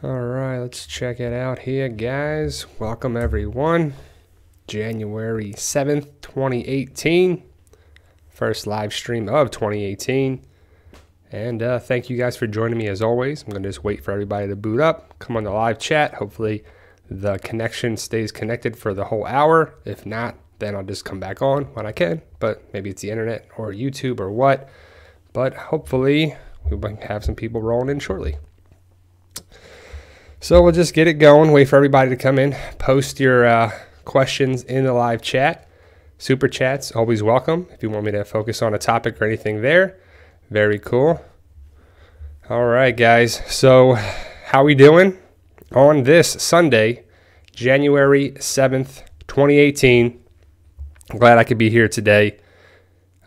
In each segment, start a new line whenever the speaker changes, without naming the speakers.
All right, let's check it out here, guys. Welcome, everyone. January 7th, 2018. First live stream of 2018. And thank you guys for joining me as always. I'm going to just wait for everybody to boot up, come on the live chat. Hopefully the connection stays connected for the whole hour. If not, then I'll just come back on when I can. But maybe it's the internet or YouTube or what. But hopefully we'll have some people rolling in shortly. So we'll just get it going, wait for everybody to come in, post your questions in the live chat. Super chats, always welcome if you want me to focus on a topic or anything there. Very cool. All right, guys. So how we doing? On this Sunday, January 7th, 2018, I'm glad I could be here today.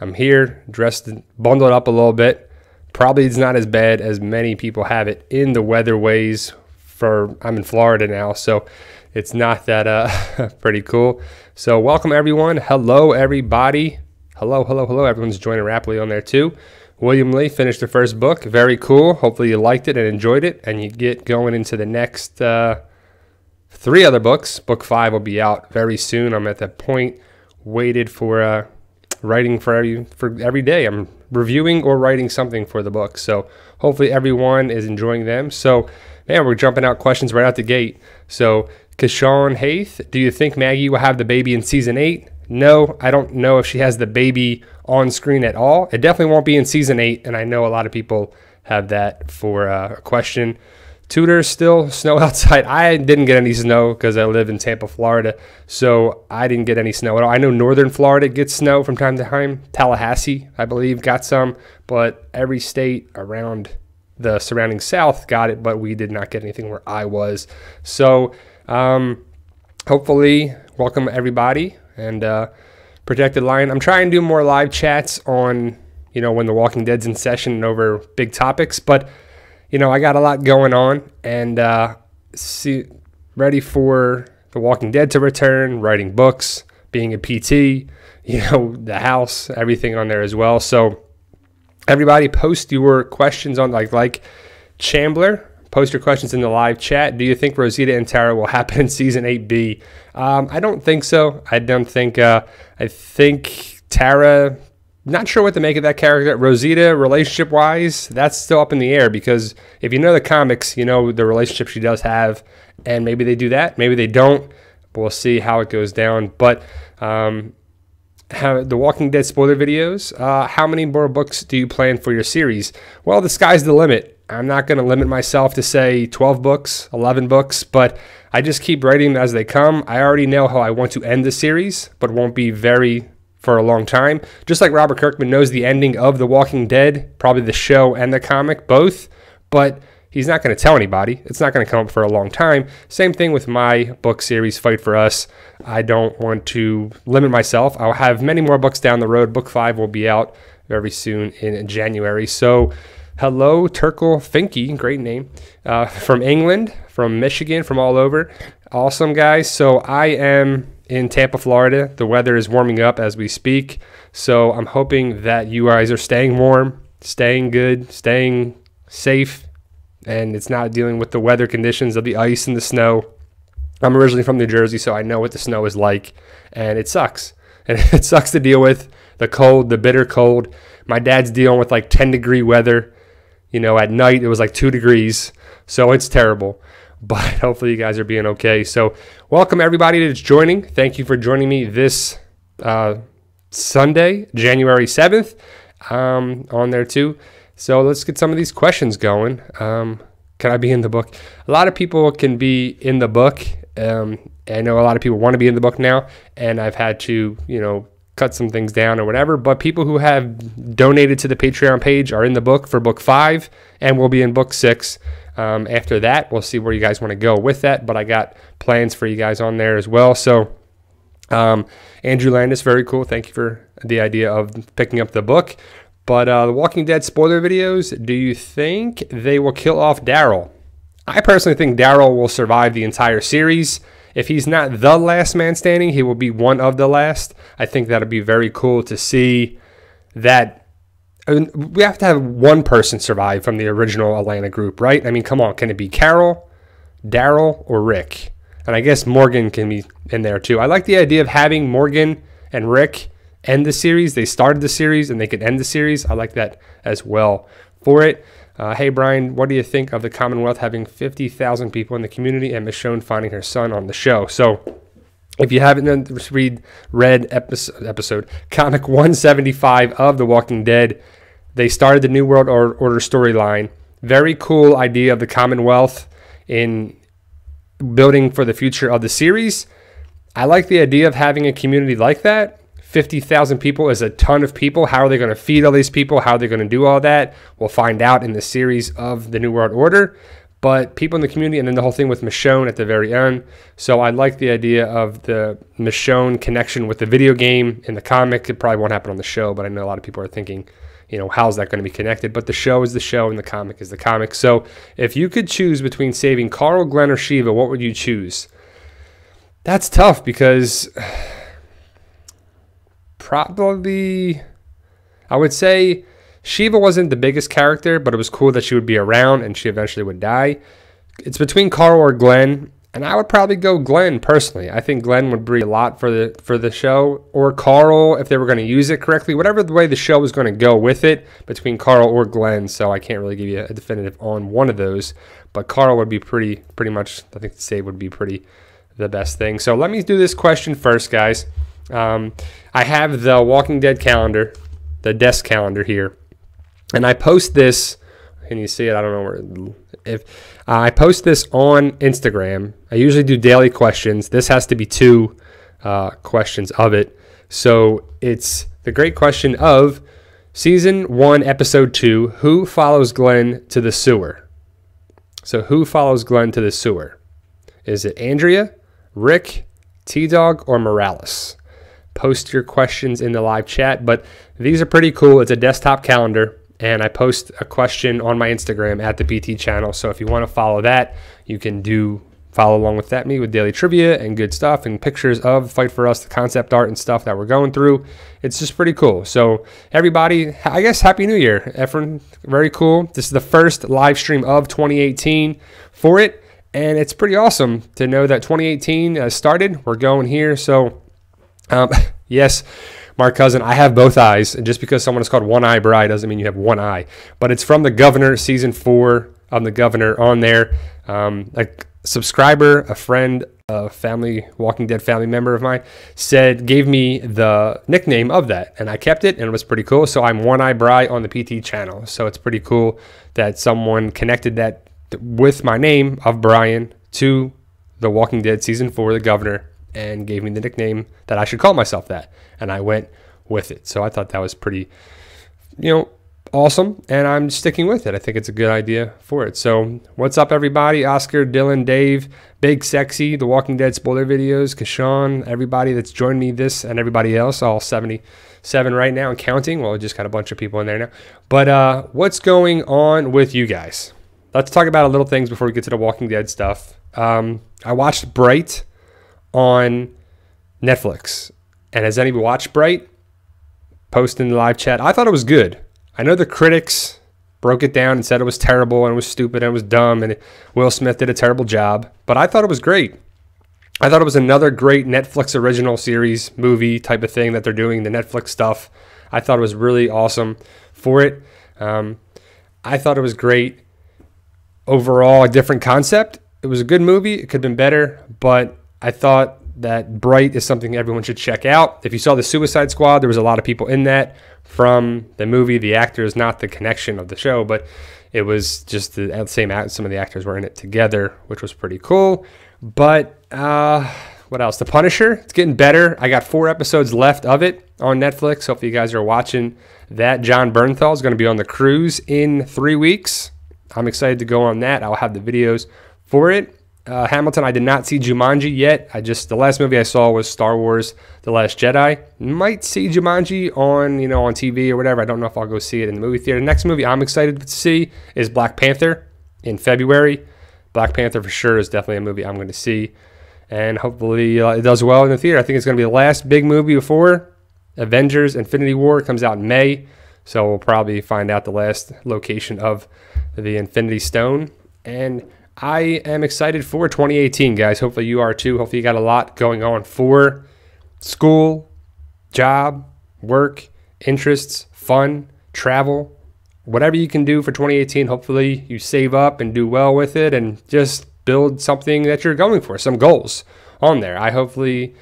I'm here, dressed, bundled up a little bit. Probably it's not as bad as many people have it in the weatherways. I'm in Florida now, so it's not that pretty cool. So welcome everyone. Hello everybody. Hello. Everyone's joining rapidly on there too. William Lee finished the first book. Very cool. Hopefully you liked it and enjoyed it, and you get going into the next 3 other books. Book 5 will be out very soon. I'm at that point, waited for writing for every day. I'm reviewing or writing something for the book. So hopefully everyone is enjoying them. So man, we're jumping out questions right out the gate. So, Kashawn Haith, do you think Maggie will have the baby in season 8? No, I don't know if she has the baby on screen at all. It definitely won't be in season 8, and I know a lot of people have that for a question. Tudor, still snow outside. I didn't get any snow because I live in Tampa, Florida, so I didn't get any snow at all. I know northern Florida gets snow from time to time. Tallahassee, I believe, got some, but every state around the surrounding south got it, but we did not get anything where I was. So hopefully, welcome everybody, and Protected Lion. I'm trying to do more live chats on, when The Walking Dead's in session and over big topics, but, I got a lot going on, and ready for The Walking Dead to return, writing books, being a PT, the house, everything on there as well. So everybody post your questions on like Chambler. Post your questions in the live chat. Do you think Rosita and Tara will happen in season 8B? I don't think so. I think Tara, not sure what to make of that character. Rosita, relationship-wise, that's still up in the air, because if you know the comics, you know the relationship she does have, and maybe they do that, maybe they don't. We'll see how it goes down. But the Walking Dead spoiler videos, how many more books do you plan for your series? Well, the sky's the limit. I'm not going to limit myself to say 12 books, 11 books, but I just keep writing them as they come. I already know how I want to end the series, but won't be for a long time. Just like Robert Kirkman knows the ending of The Walking Dead, probably the show and the comic, both, but he's not going to tell anybody. It's not going to come up for a long time. Same thing with my book series, Fight for Us. I don't want to limit myself. I'll have many more books down the road. Book 5 will be out very soon in January. So hello, Turkle Finky, great name, from England, from Michigan, from all over. Awesome, guys. So I am in Tampa, Florida. The weather is warming up as we speak. So I'm hoping that you guys are staying warm, staying good, staying safe, and it's not dealing with the weather conditions of the ice and the snow. I'm originally from New Jersey, so I know what the snow is like, and it sucks. And it sucks to deal with the cold, the bitter cold. My dad's dealing with like 10-degree weather. At night it was like 2 degrees, so it's terrible. But hopefully you guys are being okay. So welcome everybody that's joining. Thank you for joining me this Sunday, January 7th, on there too. So let's get some of these questions going. Can I be in the book? A lot of people can be in the book. I know a lot of people want to be in the book now, and I've had to, cut some things down or whatever. But people who have donated to the Patreon page are in the book for book 5, and we'll be in book 6. After that, we'll see where you guys want to go with that. But I got plans for you guys on there as well. So Andrew Landis, very cool. Thank you for the idea of picking up the book. But the Walking Dead spoiler videos, do you think they will kill off Daryl? I personally think Daryl will survive the entire series. If he's not the last man standing, he will be one of the last. I think that'll be very cool to see that. I mean, we have to have one person survive from the original Atlanta group, right? I mean, come on. Can it be Carol? Daryl, or Rick. And I guess Morgan can be in there too. I like the idea of having Morgan and Rick end the series. They started the series and they could end the series. I like that as well for it. Hey, Brian, what do you think of the Commonwealth having 50,000 people in the community and Michonne finding her son on the show? So if you haven't read episode comic 175 of The Walking Dead, they started the New World Order storyline. Very cool idea of the Commonwealth in building for the future of the series. I like the idea of having a community like that. 50,000 people is a ton of people. How are they going to feed all these people? How are they going to do all that? We'll find out in the series of the New World Order. But people in the community, and then the whole thing with Michonne at the very end. So I like the idea of the Michonne connection with the video game in the comic. It probably won't happen on the show, but I know a lot of people are thinking, you know, how's that going to be connected? But the show is the show and the comic is the comic. So if you could choose between saving Carl, Glenn, or Shiva, what would you choose? That's tough because probably I would say Shiva wasn't the biggest character, but it was cool that she would be around and she eventually would die. It's between Carl or Glenn, and I would probably go Glenn personally. I think Glenn would bring a lot for the show, or Carl if they were going to use it correctly. Whatever the way the show was going to go with it, between Carl or Glenn. So I can't really give you a definitive on one of those, but Carl would be pretty much. I think the save would be the best thing. So let me do this question first, guys. I have the Walking Dead calendar, the desk calendar here. And I post this, can you see it? I don't know if I post this on Instagram. I usually do daily questions. This has to be 2 questions of it. So it's the great question of season 1, episode 2, who follows Glenn to the sewer? So who follows Glenn to the sewer? Is it Andrea, Rick, T-Dog, or Morales? Post your questions in the live chat, but these are pretty cool. It's a desktop calendar. And I post a question on my Instagram at the PT channel. So if you want to follow that, you can follow along with me with daily trivia and good stuff and pictures of Fight For Us, the concept art and stuff that we're going through. It's just pretty cool. So everybody, I guess, Happy New Year. Efren, very cool. This is the first live stream of 2018 for it. And it's pretty awesome to know that 2018 has started. We're going here. So, yes, Mark Cousin, I have both eyes. And just because someone is called One Eye Bride doesn't mean you have one eye. But it's from The Governor, season 4 of The Governor on there. A subscriber, a friend, a family, Walking Dead family member of mine, gave me the nickname of that. And I kept it, and it was pretty cool. So I'm One Eye Bride on the PT channel. So it's pretty cool that someone connected that with my name of Brian to The Walking Dead season 4, The Governor, and gave me the nickname that I should call myself that. And I went with it. So I thought that was pretty, awesome. And I'm sticking with it. I think it's a good idea for it. So what's up, everybody? Oscar, Dylan, Dave, Big Sexy, The Walking Dead spoiler videos, Kashawn, everybody that's joined me, this and everybody else, all 77 right now and counting. Well, we just got a bunch of people in there now. But what's going on with you guys? Let's talk about a little things before we get to the Walking Dead stuff. I watched Bright on Netflix. And has anybody watched Bright? Post in the live chat. I thought it was good. I know the critics broke it down and said it was terrible and it was stupid and it was dumb and Will Smith did a terrible job. But I thought it was great. I thought it was another great Netflix original series, movie type of thing that they're doing, the Netflix stuff. I thought it was really awesome for it. I thought it was great. Overall, a different concept. It was a good movie. It could have been better, but I thought that Bright is something everyone should check out. If you saw the Suicide Squad, there was a lot of people in that from the movie. The actors, not the connection of the show, but it was just the same. Some of the actors were in it together, which was pretty cool. But what else? The Punisher, it's getting better. I got 4 episodes left of it on Netflix. Hopefully you guys are watching that. John Bernthal is going to be on the cruise in 3 weeks. I'm excited to go on that. I'll have the videos for it. Hamilton, I did not see Jumanji yet. The last movie I saw was Star Wars The Last Jedi. Might see Jumanji on TV or whatever. I don't know if I'll go see it in the movie theater. The next movie I'm excited to see is Black Panther in February. Black Panther for sure is definitely a movie I'm going to see. And hopefully it does well in the theater. I think it's going to be the last big movie before Avengers Infinity War comes out in May. So we'll probably find out the last location of the Infinity Stone. And I am excited for 2018, guys. Hopefully you are too. Hopefully you got a lot going on for school, job, work, interests, fun, travel, whatever you can do for 2018. Hopefully you save up and do well with it and just build something that you're going for, some goals on there. I hopefully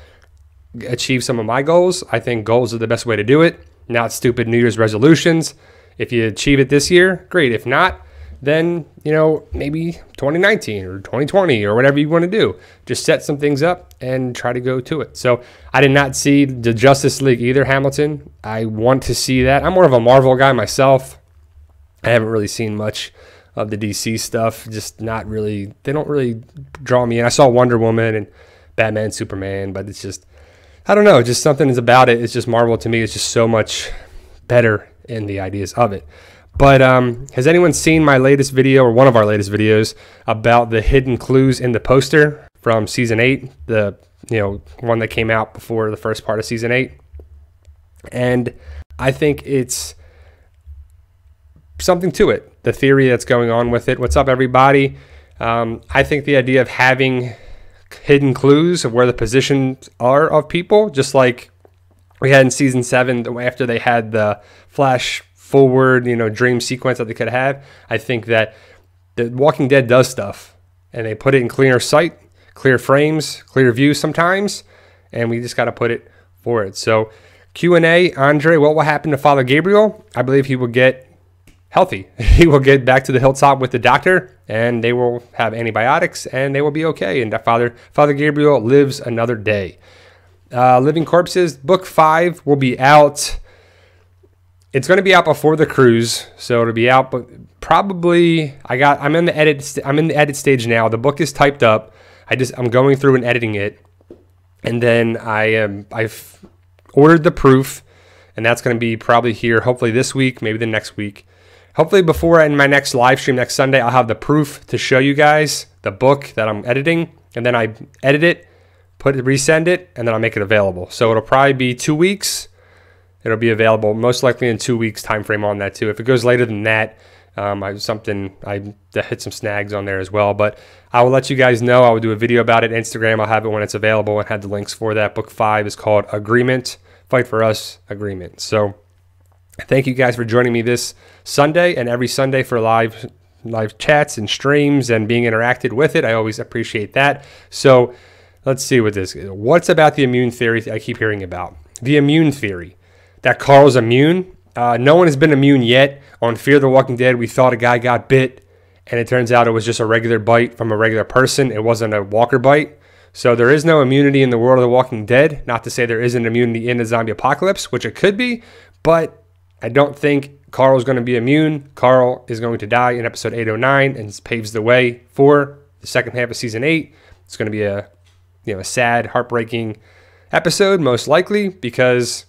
achieve some of my goals. I think goals are the best way to do it, not stupid New Year's resolutions. If you achieve it this year, great. If not, then, maybe 2019 or 2020 or whatever you want to do. Just set some things up and try to go to it. So I did not see the Justice League either, Hamilton. I want to see that. I'm more of a Marvel guy myself. I haven't really seen much of the DC stuff. Just not really. They don't really draw me in. I saw Wonder Woman and Batman, Superman, but it's just, I don't know. Just something is about it. It's just Marvel to me. It's just so much better in the ideas of it. But has anyone seen my latest video, or one of our latest videos, about the hidden clues in the poster from season 8, the one that came out before the first part of season 8? And I think it's something to it, the theory that's going on with it. What's up, everybody? I think the idea of having hidden clues of where the positions are of people, just like we had in season 7 after they had the flash forward, dream sequence that they could have. I think that The Walking Dead does stuff, and they put it in cleaner sight, clear frames, clear views sometimes, and we just got to put it for it. So Q&A, Andre, what will happen to Father Gabriel? I believe he will get healthy. He will get back to the hilltop with the doctor, and they will have antibiotics, and they will be okay. And Father Gabriel lives another day. Living Corpses, book 5 will be out. It's going to be out before the cruise, so it'll be out. But probably I'm in the edit stage now. The book is typed up. I'm going through and editing it, and then I've ordered the proof, and that's going to be probably here. Hopefully this week, maybe the next week. Hopefully before in my next live stream next Sunday, I'll have the proof to show you guys the book that I'm editing, and then I edit it, resend it, and then I'll make it available. So it'll probably be 2 weeks. It'll be available most likely in 2 weeks time frame on that too. If it goes later than that, I hit some snags on there as well. But I will let you guys know. I will do a video about it. Instagram, I'll have it when it's available and have the links for that. Book 5 is called Agreement. Fight for Us Agreement. So thank you guys for joining me this Sunday and every Sunday for live chats and streams and being interacted with it. I always appreciate that. So let's see what this is. What's about the immune theory I keep hearing about? The immune theory. That Carl's immune. No one has been immune yet. On Fear the Walking Dead, we thought a guy got bit, and it turns out it was just a regular bite from a regular person. It wasn't a walker bite. So there is no immunity in the world of The Walking Dead. Not to say there isn't immunity in the zombie apocalypse, which it could be, but I don't think Carl's going to be immune. Carl is going to die in episode 809, and paves the way for the second half of season 8. It's going to be a sad, heartbreaking episode, most likely, because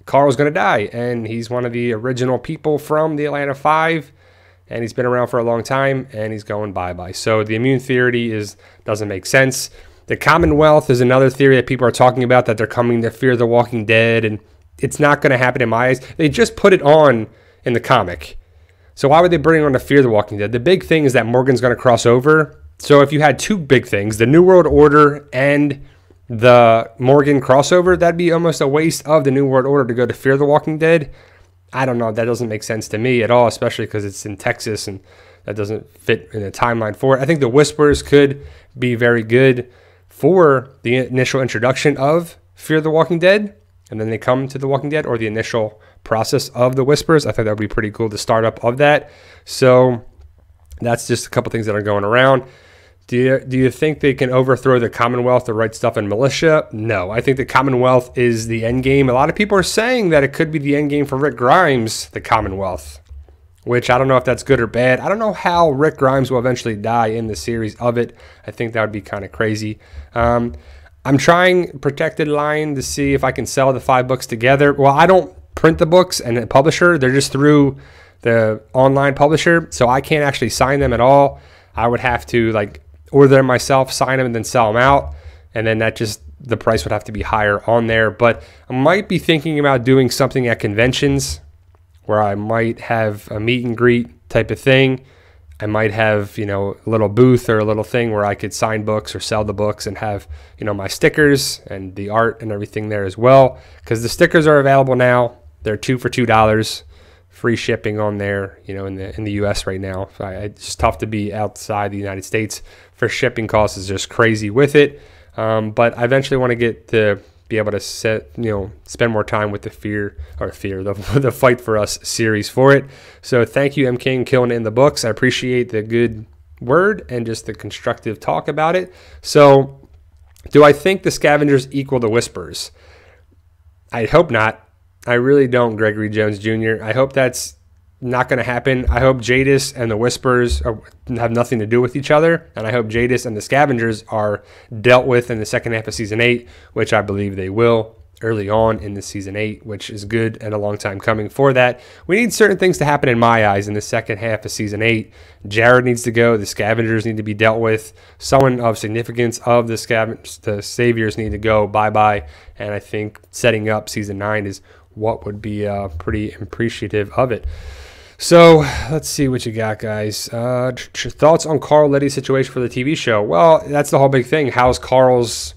Carl's going to die, and he's one of the original people from the Atlanta 5, and he's been around for a long time, and he's going bye-bye. So the immune theory doesn't make sense. The Commonwealth is another theory that people are talking about, that they're coming to Fear the Walking Dead, and it's not going to happen in my eyes. They just put it on in the comic. So why would they bring it on to Fear the Walking Dead? The big thing is that Morgan's going to cross over. So if you had two big things, the New World Order and the Morgan crossover, that'd be almost a waste of the New World Order to go to Fear the Walking Dead. I don't know. That doesn't make sense to me at all, especially because it's in Texas and that doesn't fit in the timeline for it. I think the Whispers could be very good for the initial introduction of Fear the Walking Dead, and then they come to The Walking Dead, or the initial process of the Whispers. I think that would be pretty cool, the startup of that. So that's just a couple things that are going around. Do you think they can overthrow the Commonwealth, the Right Stuff, and Militia? No. I think the Commonwealth is the end game. A lot of people are saying that it could be the end game for Rick Grimes, the Commonwealth, which I don't know if that's good or bad. I don't know how Rick Grimes will eventually die in the series of it. I think that would be kind of crazy. I'm trying Protected Line to see if I can sell the 5 books together. Well, I don't print the books and the publisher. They're just through the online publisher, so I can't actually sign them at all. I would have to order them myself, sign them, and then sell them out. And then the price would have to be higher on there. But I might be thinking about doing something at conventions where I might have a meet and greet type of thing I might have, you know, a little booth or a little thing where I could sign books or sell the books and have, you know, my stickers and the art and everything there as well. Because the stickers are available now. They're 2 for $2. Free shipping on there, you know, in the U.S. right now. So it's just tough to be outside the United States for shipping costs. Is just crazy with it. But I eventually want to get to be able to spend more time with the the Fight for Us series for it. So thank you, M. King, killing it in the books. I appreciate the good word and just the constructive talk about it. So do I think the Scavengers equal the Whispers? I hope not. I really don't, Gregory Jones Jr. I hope that's not going to happen. I hope Judiths and the Whispers have nothing to do with each other, and I hope Judiths and the Scavengers are dealt with in the second half of Season 8, which I believe they will early on in the Season 8, which is good and a long time coming for that. We need certain things to happen in my eyes in the second half of Season 8. Jared needs to go. The Scavengers need to be dealt with. Someone of significance of the Saviors need to go bye-bye, and I think setting up Season 9 is what would be pretty appreciative of it. So let's see what you got, guys. Thoughts on Carl Liddy's situation for the TV show? Well, that's the whole big thing. How's Carl's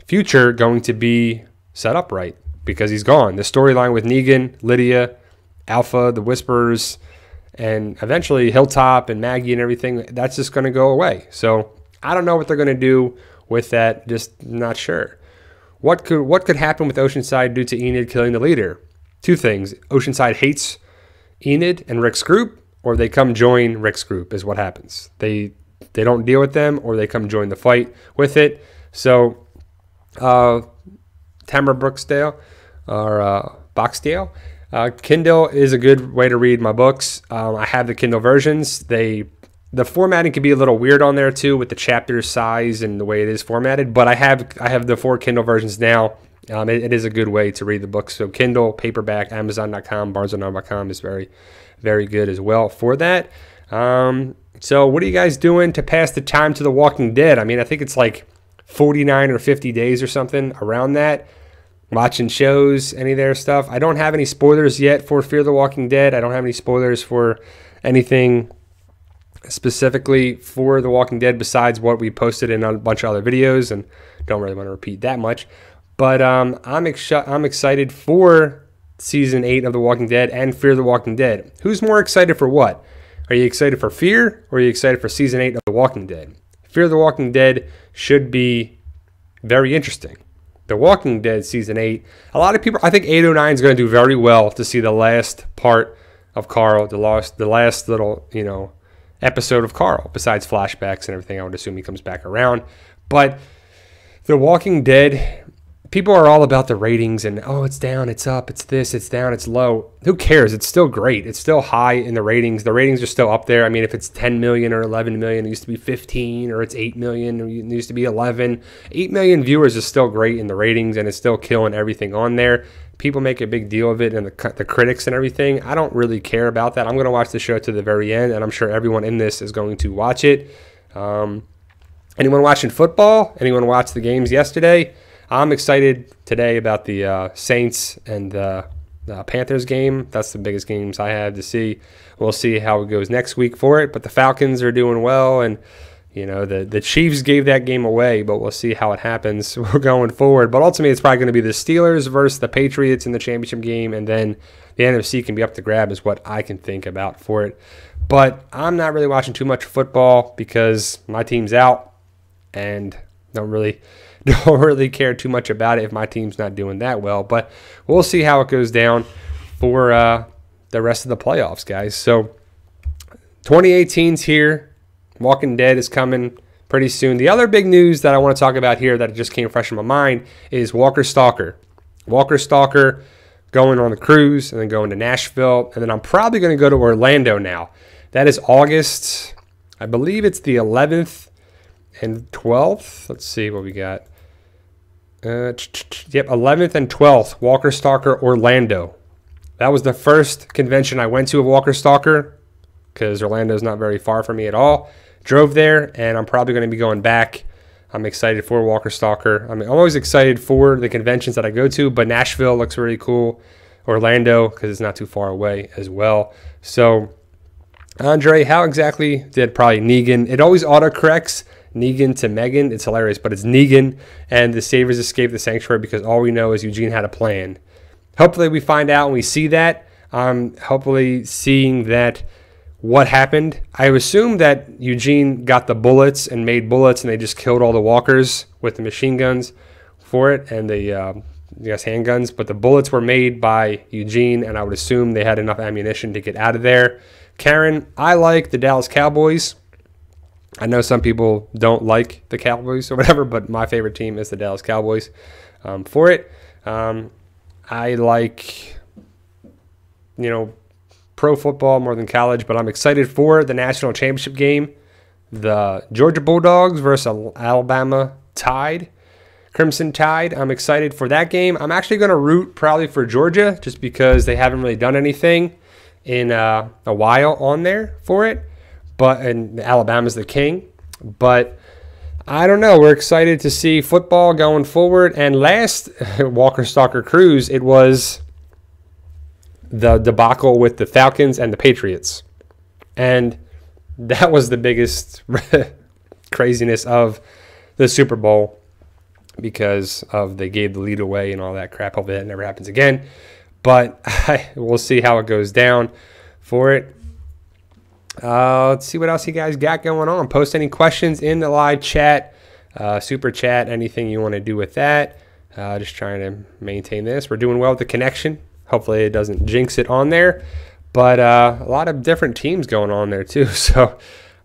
future going to be set up right? Because he's gone. The storyline with Negan, Lydia, Alpha, the Whispers, and eventually Hilltop and Maggie and everything, that's just going to go away. So I don't know what they're going to do with that. Just not sure. What could happen with Oceanside due to Enid killing the leader? Two things. Oceanside hates Enid and Rick's group, or they come join Rick's group is what happens. They don't deal with them, or they come join the fight with it. So Tamara Brooksdale or Boxdale. Kindle is a good way to read my books. I have the Kindle versions. The formatting can be a little weird on there too with the chapter size and the way it is formatted, but I have the 4 Kindle versions now. It is a good way to read the books. So Kindle, paperback, Amazon.com, BarnesandNoble.com is very, very good as well for that. So what are you guys doing to pass the time to The Walking Dead? I mean, I think it's like 49 or 50 days or something around that. Watching shows, any of their stuff. I don't have any spoilers yet for Fear the Walking Dead. I don't have any spoilers for anything specifically for The Walking Dead besides what we posted in a bunch of other videos, and don't really want to repeat that much. But I'm excited for Season 8 of The Walking Dead and Fear the Walking Dead. Who's more excited for what? Are you excited for Fear, or are you excited for Season 8 of The Walking Dead? Fear the Walking Dead should be very interesting. The Walking Dead Season 8, a lot of people, I think 809 is going to do very well to see the last part of Carl, the last little, episode of Carl, besides flashbacks and everything. I would assume he comes back around. But The Walking Dead, people are all about the ratings and, oh, it's down, it's up, it's this, it's down, it's low. Who cares? It's still great. It's still high in the ratings. The ratings are still up there. I mean, if it's 10 million or 11 million, it used to be 15, or it's 8 million, or it used to be 11. 8 million viewers is still great in the ratings, and it's still killing everything on there. People make a big deal of it, and the critics and everything. I don't really care about that. I'm going to watch the show to the very end, and I'm sure everyone in this is going to watch it. Anyone watching football? Anyone watch the games yesterday? I'm excited today about the Saints and the Panthers game. That's the biggest games I have to see. We'll see how it goes next week for it. But the Falcons are doing well, and the Chiefs gave that game away, but we'll see how it happens going forward. But ultimately, it's probably going to be the Steelers versus the Patriots in the championship game, and then the NFC can be up to grab is what I can think about for it. But I'm not really watching too much football because my team's out, and don't really care too much about it if my team's not doing that well. But we'll see how it goes down for the rest of the playoffs, guys. So 2018's here. Walking Dead is coming pretty soon. The other big news that I want to talk about here that just came fresh in my mind is Walker Stalker. Walker Stalker going on the cruise and then going to Nashville. And then I'm probably going to go to Orlando now. That is August. I believe it's the 11th and 12th. Let's see what we got. Yep, 11th and 12th, Walker Stalker, Orlando. That was the first convention I went to of Walker Stalker because Orlando is not very far from me at all. Drove there, and I'm probably going to be going back. I'm excited for Walker Stalker. I'm always excited for the conventions that I go to, but Nashville looks really cool. Orlando, because it's not too far away as well. So Andre, how exactly did probably Negan? It always autocorrects Negan to Megan. It's hilarious, but it's Negan, and the Savers escaped the sanctuary because all we know is Eugene had a plan. Hopefully we find out and we see that. Hopefully seeing that what happened. I assume that Eugene got the bullets and made bullets, and they just killed all the walkers with the machine guns for it and the handguns. But the bullets were made by Eugene, and I would assume they had enough ammunition to get out of there. Karen, I like the Dallas Cowboys. I know some people don't like the Cowboys or whatever, but my favorite team is the Dallas Cowboys for it. I like, pro football more than college, but I'm excited for the national championship game. The Georgia Bulldogs versus Alabama Tide, Crimson Tide. I'm excited for that game. I'm actually going to root probably for Georgia just because they haven't really done anything in a while on there for it, and Alabama's the king. But I don't know. We're excited to see football going forward. And last Walker Stalker Cruise, it was the debacle with the Falcons and the Patriots, and that was the biggest craziness of the Super Bowl because of they gave the lead away and all that crap. Hopefully that never happens again. But we'll see how it goes down for it. Let's see what else you guys got going on. Post any questions in the live chat, super chat, anything you want to do with that. Just trying to maintain this. We're doing well with the connection. Hopefully it doesn't jinx it on there. But a lot of different teams going on there too. So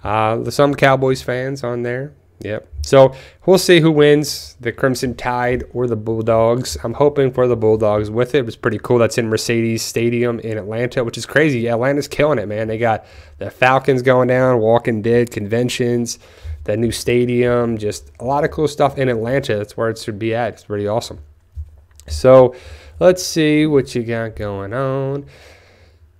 some Cowboys fans on there. Yep. So we'll see who wins, the Crimson Tide or the Bulldogs. I'm hoping for the Bulldogs with it. It was pretty cool. That's in Mercedes Stadium in Atlanta, which is crazy. Atlanta's killing it, man. They got the Falcons going down, Walking Dead conventions, the new stadium, just a lot of cool stuff in Atlanta. That's where it should be at. It's pretty awesome. So let's see what you got going on.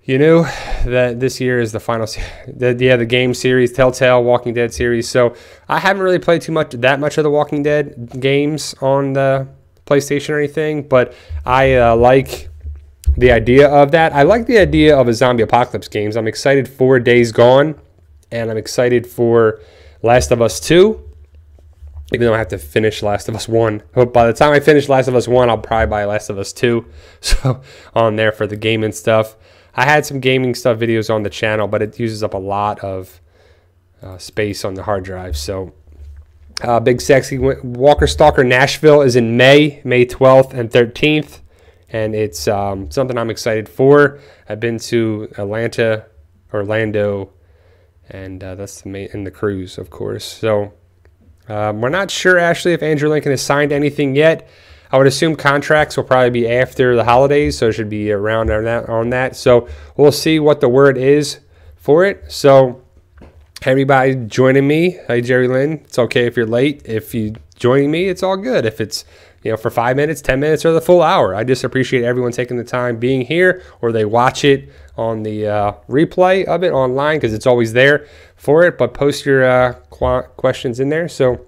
You knew that this year is the final, the game series, Telltale Walking Dead series. So I haven't really played that much of the Walking Dead games on the PlayStation or anything, but I like the idea of that. I like the idea of a zombie apocalypse games. I'm excited for Days Gone, and I'm excited for Last of Us 2, even though I have to finish Last of Us 1. But by the time I finish Last of Us 1, I'll probably buy Last of Us 2. So on there for the gaming stuff. I had some gaming stuff videos on the channel, but it uses up a lot of space on the hard drive. So Big Sexy Walker Stalker Nashville is in May 12th and 13th. And it's something I'm excited for. I've been to Atlanta, Orlando, and that's in the cruise, of course. So we're not sure, Ashley, if Andrew Lincoln has signed anything yet. I would assume contracts will probably be after the holidays, so it should be around on that. So we'll see what the word is for it. So everybody joining me, hey Jerry Lynn, it's okay if you're late. If you joining me, it's all good. If it's for 5 minutes, 10 minutes, or the full hour, I just appreciate everyone taking the time being here, or they watch it on the replay of it online because it's always there for it. But post your questions in there. So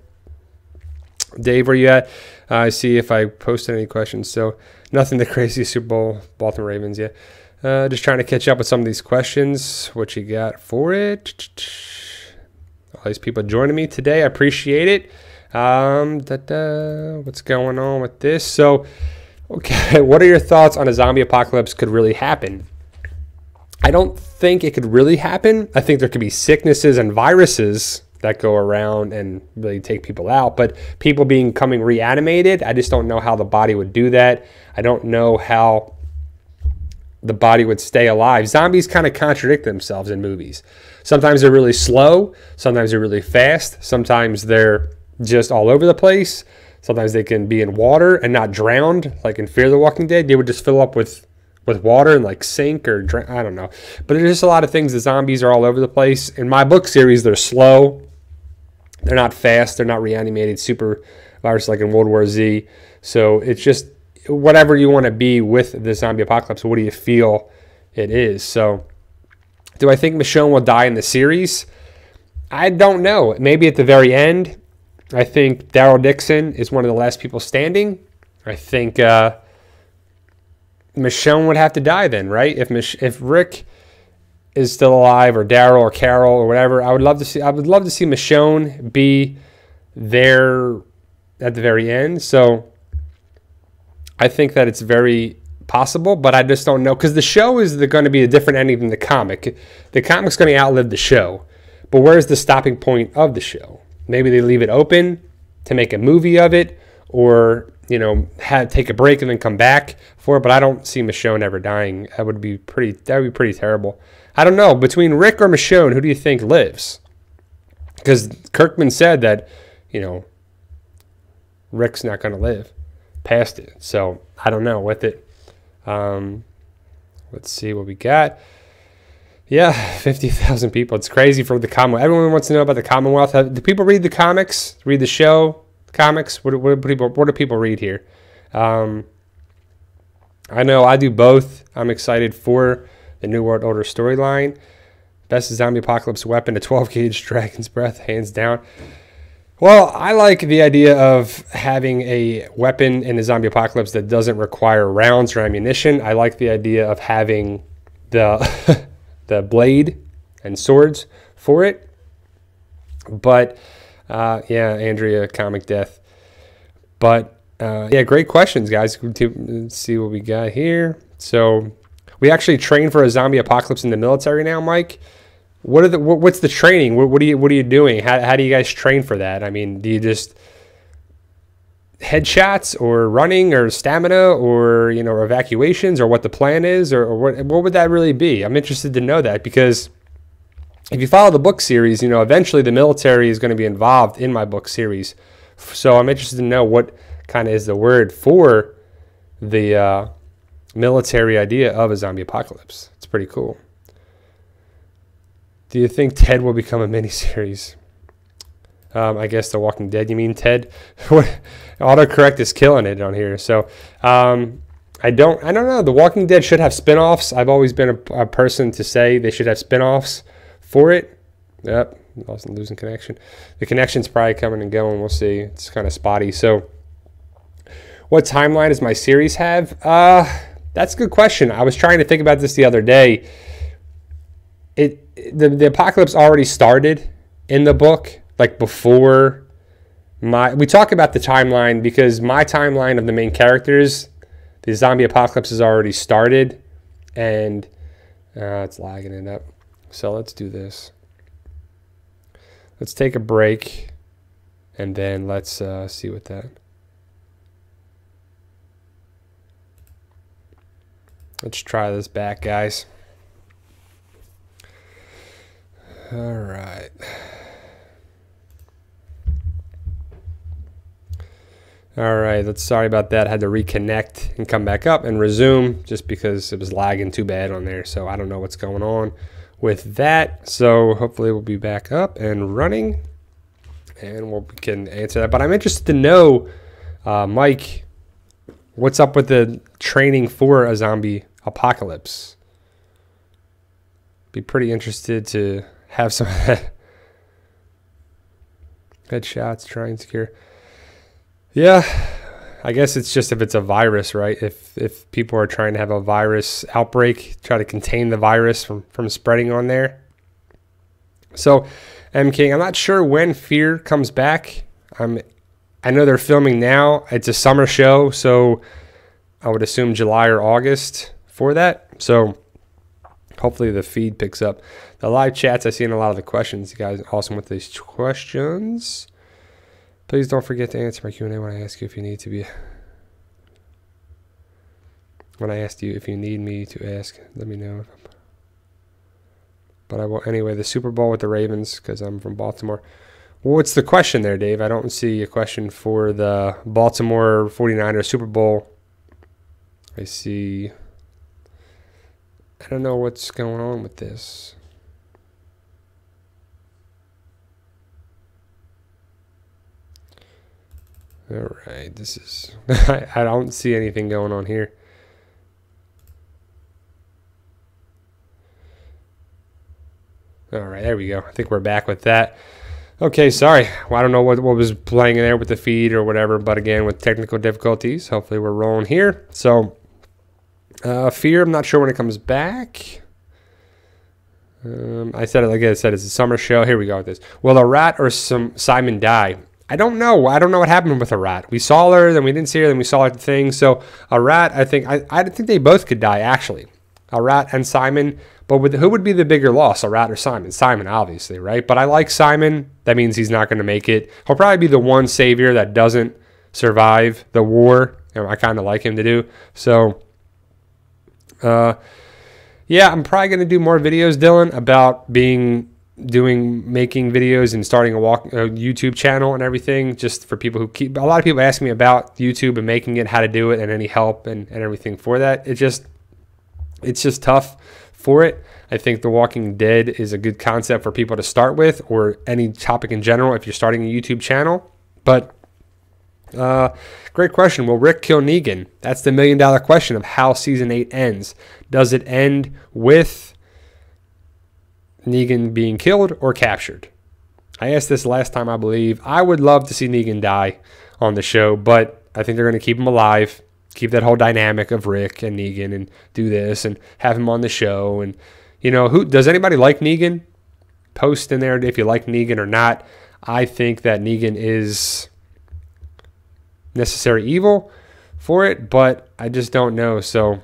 Dave, where you at? I see if I posted any questions. So nothing the crazy Super Bowl, Baltimore Ravens yet. Just trying to catch up with some of these questions. What you got for it? All these people joining me today. I appreciate it. What's going on with this? So, okay, what are your thoughts on a zombie apocalypse could really happen? I don't think it could really happen. I think there could be sicknesses and viruses that go around and really take people out, but people becoming reanimated, I just don't know how the body would do that. I don't know how the body would stay alive. Zombies kind of contradict themselves in movies. Sometimes they're really slow, sometimes they're really fast, sometimes they're just all over the place, sometimes they can be in water and not drowned, like in Fear the Walking Dead. They would just fill up with water and like sink or drown. I don't know. But there's just a lot of things. The zombies are all over the place. In my book series, they're slow. They're not fast. They're not reanimated super virus like in World War Z. So it's just whatever you want to be with the zombie apocalypse. What do you feel it is? So do I think Michonne will die in the series? I don't know. Maybe at the very end. I think Daryl Dixon is one of the last people standing. I think Michonne would have to die then, right? If Rick is still alive, or Daryl or Carol or whatever. I would love to see Michonne be there at the very end. So I think that it's very possible, but I just don't know, because the show is going to be a different ending than the comic. The comic's going to outlive the show, but where's the stopping point of the show? Maybe they leave it open to make a movie of it, or take a break and then come back for it. But I don't see Michonne ever dying. That would be pretty terrible. I don't know, between Rick or Michonne, who do you think lives? Because Kirkman said that Rick's not going to live past it. So I don't know with it. Let's see what we got. Yeah, 50,000 people. It's crazy for the Commonwealth. Everyone wants to know about the Commonwealth. Do people read the comics? Read the show? Comics? What do people read here? I know I do both. I'm excited for the New World Order storyline. Best zombie apocalypse weapon, a 12-gauge dragon's breath, hands down. Well, I like the idea of having a weapon in the zombie apocalypse that doesn't require rounds or ammunition. I like the idea of having the the blade and swords for it. But yeah, Andrea, comic death. But yeah, great questions, guys. Let's see what we got here. So we actually train for a zombie apocalypse in the military now, Mike. What's the training? What are you doing? How do you guys train for that? I mean, do you just headshots or running or stamina or evacuations, or what the plan is, or what would that really be? I'm interested to know that, because if you follow the book series, eventually the military is going to be involved in my book series. So I'm interested to know what kind of is the word for the military idea of a zombie apocalypse. It's pretty cool. Do you think Ted will become a miniseries? I guess The Walking Dead, you mean, Ted? Autocorrect is killing it on here. So I don't know. The Walking Dead should have spinoffs. I've always been a person to say they should have spinoffs for it. Yep, losing connection. The connection's probably coming and going. We'll see. It's kind of spotty. So what timeline does my series have? That's a good question. I was trying to think about this the other day. The apocalypse already started in the book, like before we talk about the timeline, because my timeline of the main characters, the zombie apocalypse has already started, and it's lagging it up. So let's do this. Let's take a break, and then let's see what that. Let's try this back, guys. All right. All right, sorry about that. I had to reconnect and come back up and resume just because it was lagging too bad on there. So I don't know what's going on with that. So hopefully we'll be back up and running, and we can answer that. But I'm interested to know, Mike, what's up with the training for a zombie apocalypse? Be pretty interested to have some of that. Headshots, try and secure. Yeah, I guess it's just if it's a virus, right? If people are trying to have a virus outbreak, try to contain the virus from spreading on there. So, M. King, I'm not sure when Fear comes back. I know they're filming now. It's a summer show, so I would assume July or August for that. So hopefully the feed picks up. The live chats, I've seen a lot of the questions. You guys are awesome with these questions. Please don't forget to answer my Q&A when I ask you if you need to be. When I asked you if you need me to ask, let me know. But I will anyway. The Super Bowl with the Ravens, because I'm from Baltimore. Well, what's the question there, Dave? I don't see a question for the Baltimore 49ers Super Bowl. I see. I don't know what's going on with this. All right, this is. I don't see anything going on here. All right, there we go. I think we're back with that. Okay, sorry. Well, I don't know what was playing in there with the feed or whatever, but again, with technical difficulties, hopefully we're rolling here. So, Fear, I'm not sure when it comes back. I said it like I said, it's a summer show. Here we go with this. Will a rat or Simon die? I don't know. I don't know what happened with a rat. We saw her, then we didn't see her, then we saw her thing. So a rat, I think they both could die, actually. A rat and Simon. But who would be the bigger loss, a rat or Simon? Simon, obviously, right? But I like Simon. That means he's not going to make it. He'll probably be the one savior that doesn't survive the war. I kind of like him to do. So, yeah, I'm probably going to do more videos, Dylan, about making videos and starting a YouTube channel and everything, just for people who a lot of people ask me about YouTube and making it, how to do it, and any help and everything for that. It's just tough for it. I think The Walking Dead is a good concept for people to start with, or any topic in general if you're starting a YouTube channel. But great question. Will Rick kill Negan? That's the $1 million question of how season 8 ends. Does it end with Negan being killed or captured? I asked this last time, I believe. I would love to see Negan die on the show, but I think they're going to keep him alive, keep that whole dynamic of Rick and Negan, and do this and have him on the show. And who does anybody like Negan? Post in there if you like Negan or not. I think that Negan is necessary evil for it, but I just don't know. So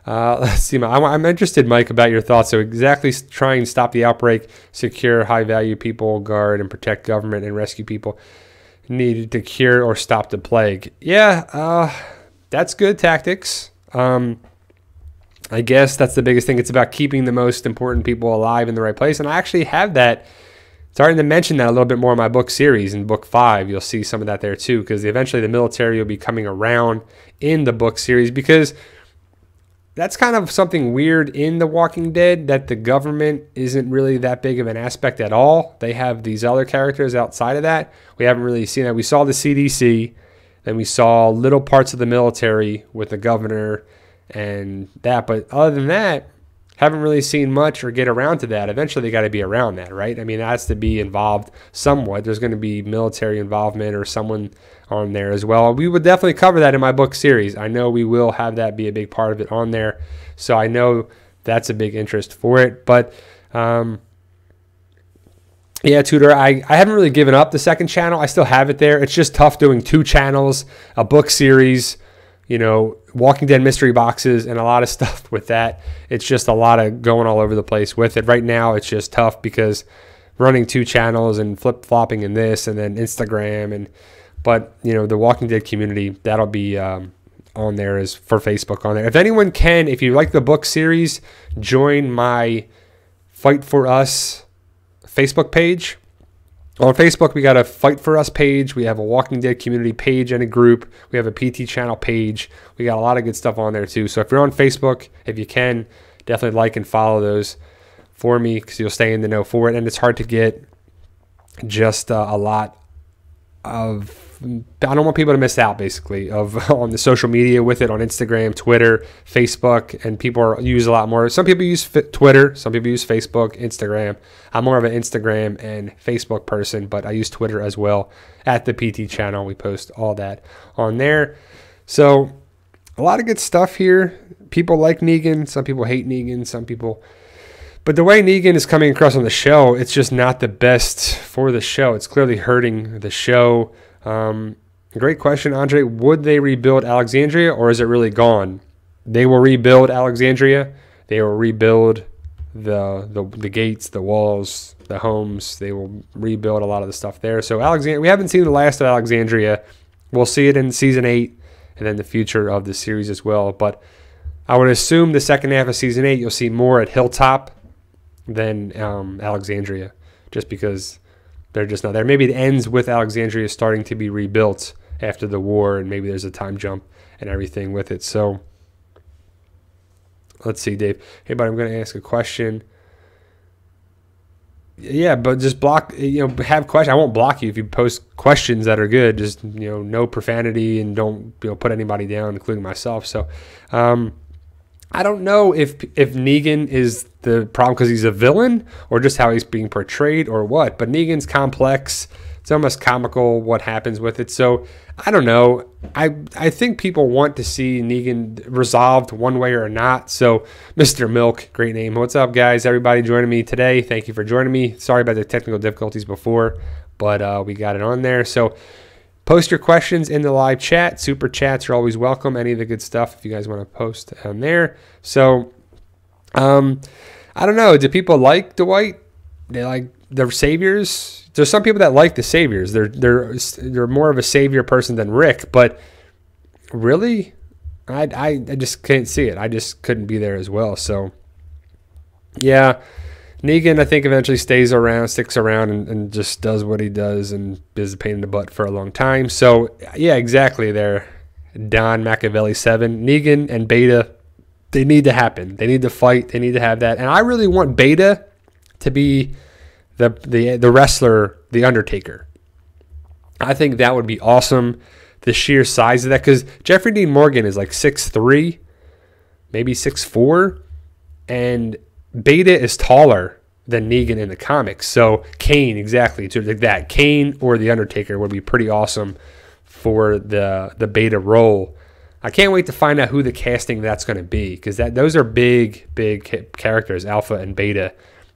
let's see. I'm interested, Mike, about your thoughts. So exactly, try and stop the outbreak, secure high-value people, guard and protect government, and rescue people needed to cure or stop the plague. Yeah, that's good tactics. I guess that's the biggest thing. It's about keeping the most important people alive in the right place. And I actually have that, starting to mention that a little bit more in my book series. In book 5, you'll see some of that there too, because eventually the military will be coming around in the book series, because that's kind of something weird in The Walking Dead, that the government isn't really that big of an aspect at all. They have these other characters outside of that. We haven't really seen that. We saw the CDC, then we saw little parts of the military with the governor and that. But other than that, haven't really seen much or get around to that. Eventually, they got to be around that, right? I mean, that has to be involved somewhat. There's going to be military involvement or someone on there as well. We would definitely cover that in my book series. I know we will have that be a big part of it on there. So I know that's a big interest for it. But yeah, Tudor, I haven't really given up the second channel. I still have it there. It's just tough doing 2 channels, a book series, Walking Dead Mystery Boxes, and a lot of stuff with that. It's just a lot of going all over the place with it. Right now, it's just tough because running 2 channels and flip-flopping in this and then Instagram. But, the Walking Dead community, that'll be on there as for Facebook on there. If anyone can, if you like the book series, join my Fight for Us Facebook page. On Facebook, we got a Fight for Us page. We have a Walking Dead community page and a group. We have a PT channel page. We got a lot of good stuff on there too. So if you're on Facebook, if you can, definitely like and follow those for me, because you'll stay in the know for it. And it's hard to get just a lot of, I don't want people to miss out, basically, on the social media with it, on Instagram, Twitter, Facebook, and people use a lot more. Some people use Twitter, some people use Facebook, Instagram. I'm more of an Instagram and Facebook person, but I use Twitter as well. At the PT channel, we post all that on there. So a lot of good stuff here. People like Negan, some people hate Negan, some people... But the way Negan is coming across on the show, it's just not the best for the show. It's clearly hurting the show. Great question, Andre. Would they rebuild Alexandria, or is it really gone? They will rebuild Alexandria. They will rebuild the gates, the walls, the homes. They will rebuild a lot of the stuff there. So Alexandria, we haven't seen the last of Alexandria. We'll see it in season 8 and then the future of the series as well. But I would assume the second half of season 8, you'll see more at Hilltop than Alexandria, just because they're just not there. Maybe it ends with Alexandria starting to be rebuilt after the war, and maybe there's a time jump and everything with it. So let's see, Dave. Hey, but I'm going to ask a question. Yeah, but just block, have questions. I won't block you if you post questions that are good. Just, no profanity, and don't, put anybody down, including myself. So, I don't know if Negan is the problem because he's a villain or just how he's being portrayed or what. But Negan's complex. It's almost comical what happens with it. So I don't know. I think people want to see Negan resolved one way or not. So Mr. Milk, great name. What's up, guys? Everybody joining me today. Thank you for joining me. Sorry about the technical difficulties before, but we got it on there. So post your questions in the live chat. Super chats are always welcome. Any of the good stuff if you guys want to post on there. So I don't know. Do people like Dwight? They like the saviors? There's some people that like the saviors. They're more of a savior person than Rick, but really, I just can't see it. I just couldn't be there as well. So yeah, Negan I think eventually sticks around and just does what he does and is a pain in the butt for a long time. So yeah, exactly there. Don Machiavelli 7. Negan and Beta, they need to happen. They need to fight. They need to have that. And I really want Beta to be the wrestler, The Undertaker. I think that would be awesome. The sheer size of that, because Jeffrey Dean Morgan is like 6'3", maybe 6'4", and Beta is taller than Negan in the comics. So Kane, exactly, so like that. Kane or The Undertaker would be pretty awesome for the Beta role. I can't wait to find out who the casting that's going to be, because those are big characters, Alpha and Beta.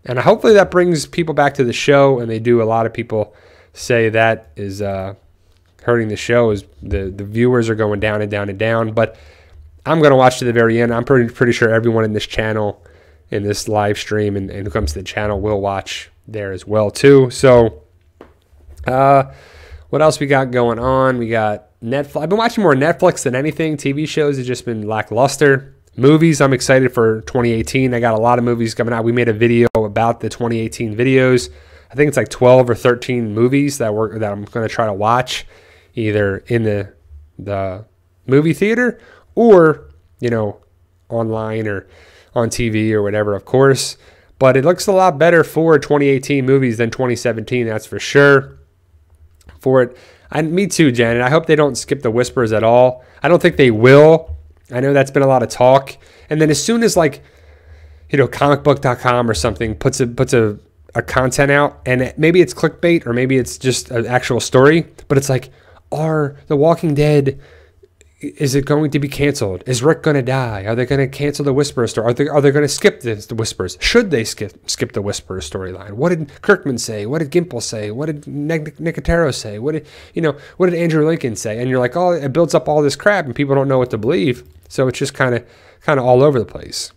And hopefully that brings people back to the show, and they do. A lot of people say that is hurting the show, is the viewers are going down and down and down. But I'm going to watch to the very end. I'm pretty sure everyone in this channel, in this live stream, and who comes to the channel will watch there as well too. So what else we got going on? We got Netflix. I've been watching more Netflix than anything. TV shows have just been lackluster. Movies, I'm excited for 2018. I got a lot of movies coming out. We made a video about the 2018 videos. I think it's like 12 or 13 movies that I'm going to try to watch, either in the movie theater or, online or on TV or whatever, of course. But it looks a lot better for 2018 movies than 2017, that's for sure. Me too, Janet. I hope they don't skip the whispers at all. I don't think they will. I know that's been a lot of talk. And then as soon as comicbook.com or something puts a content out, and maybe it's clickbait or maybe it's just an actual story, but it's like, are The Walking Dead, is it going to be canceled? Is Rick going to die? Are they going to cancel the Whisperer story? Are they going to skip the Whispers? Should they skip the Whisperer storyline? What did Kirkman say? What did Gimple say? What did Nicotero say? What did Andrew Lincoln say? And you're like, oh, it builds up all this crap and people don't know what to believe. So it's just kind of all over the place.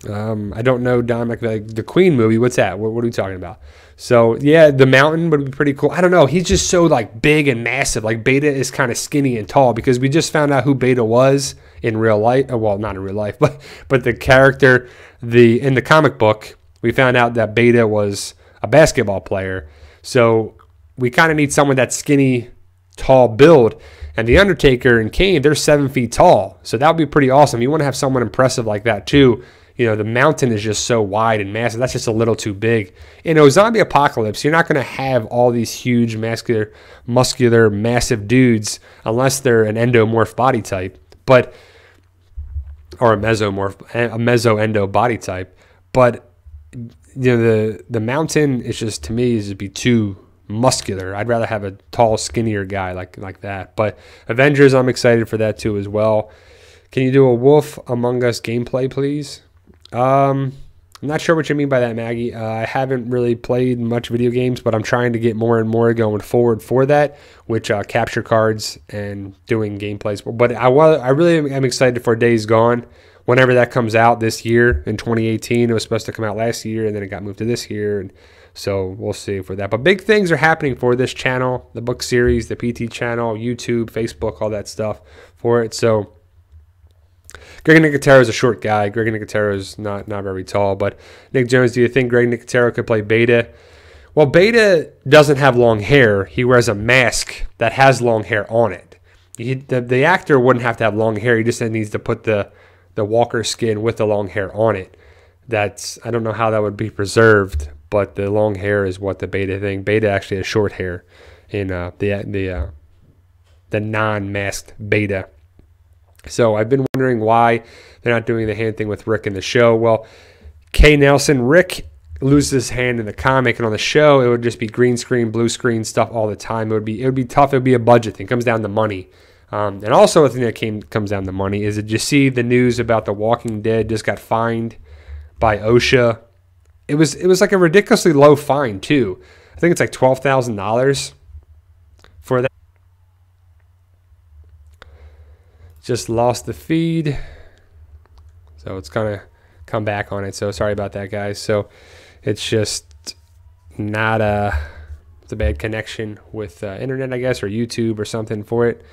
I don't know, Don McVeigh, the Queen movie. What's that? What are we talking about? So yeah, The Mountain would be pretty cool. I don't know. He's just so big and massive. Beta is kind of skinny and tall, because we just found out who Beta was in real life. Well, not in real life, but the character, in the comic book, we found out that Beta was a basketball player. So we kind of need someone that's skinny, tall build. And The Undertaker and Kane, they're 7 feet tall. So that would be pretty awesome. You want to have someone impressive like that too. The Mountain is just so wide and massive. That's just a little too big. In a zombie apocalypse, you're not going to have all these huge, muscular, massive dudes unless they're an endomorph body type, or a meso-endo body type. But the Mountain is just, to me, is be too muscular. I'd rather have a tall, skinnier guy like that. But Avengers, I'm excited for that too as well. Can you do a Wolf Among Us gameplay, please? I'm not sure what you mean by that, Maggie. I haven't really played much video games, but I'm trying to get more and more going forward for that, which capture cards and doing gameplays. But I really am excited for Days Gone. Whenever that comes out this year in 2018, it was supposed to come out last year, and then it got moved to this year, and so we'll see for that. But big things are happening for this channel, the book series, the PT channel, YouTube, Facebook, all that stuff for it. So Greg Nicotero is a short guy. Greg Nicotero is not very tall. But Nick Jones, do you think Greg Nicotero could play Beta? Well, Beta doesn't have long hair. He wears a mask that has long hair on it. The actor wouldn't have to have long hair. He just needs to put the Walker skin with the long hair on it. I don't know how that would be preserved, but the long hair is what the Beta thing. Beta actually has short hair in the non-masked Beta. So I've been wondering why they're not doing the hand thing with Rick in the show. Well, Kay Nelson, Rick loses his hand in the comic, and on the show it would just be green screen, blue screen stuff all the time. It would be tough. It would be a budget thing. It comes down to money. And also a thing that comes down to money is, did you see the news about The Walking Dead just got fined by OSHA? It was like a ridiculously low fine too. I think it's like $12,000 for that. Just lost the feed, so it's gonna come back on it. So sorry about that, guys. So it's just not it's a bad connection with internet, I guess, or YouTube or something for it.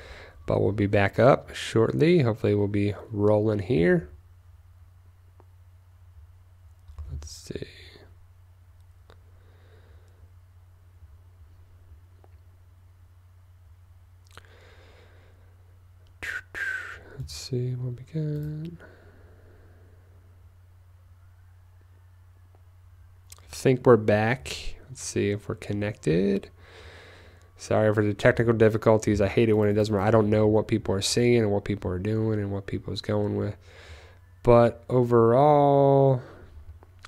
But we'll be back up shortly. Hopefully we'll be rolling here. Let's see. Let's see what we got. I think we're back. Let's see if we're connected. Sorry for the technical difficulties. I hate it when it doesn't work. I don't know what people are saying and what people are doing and what people is going with. But overall,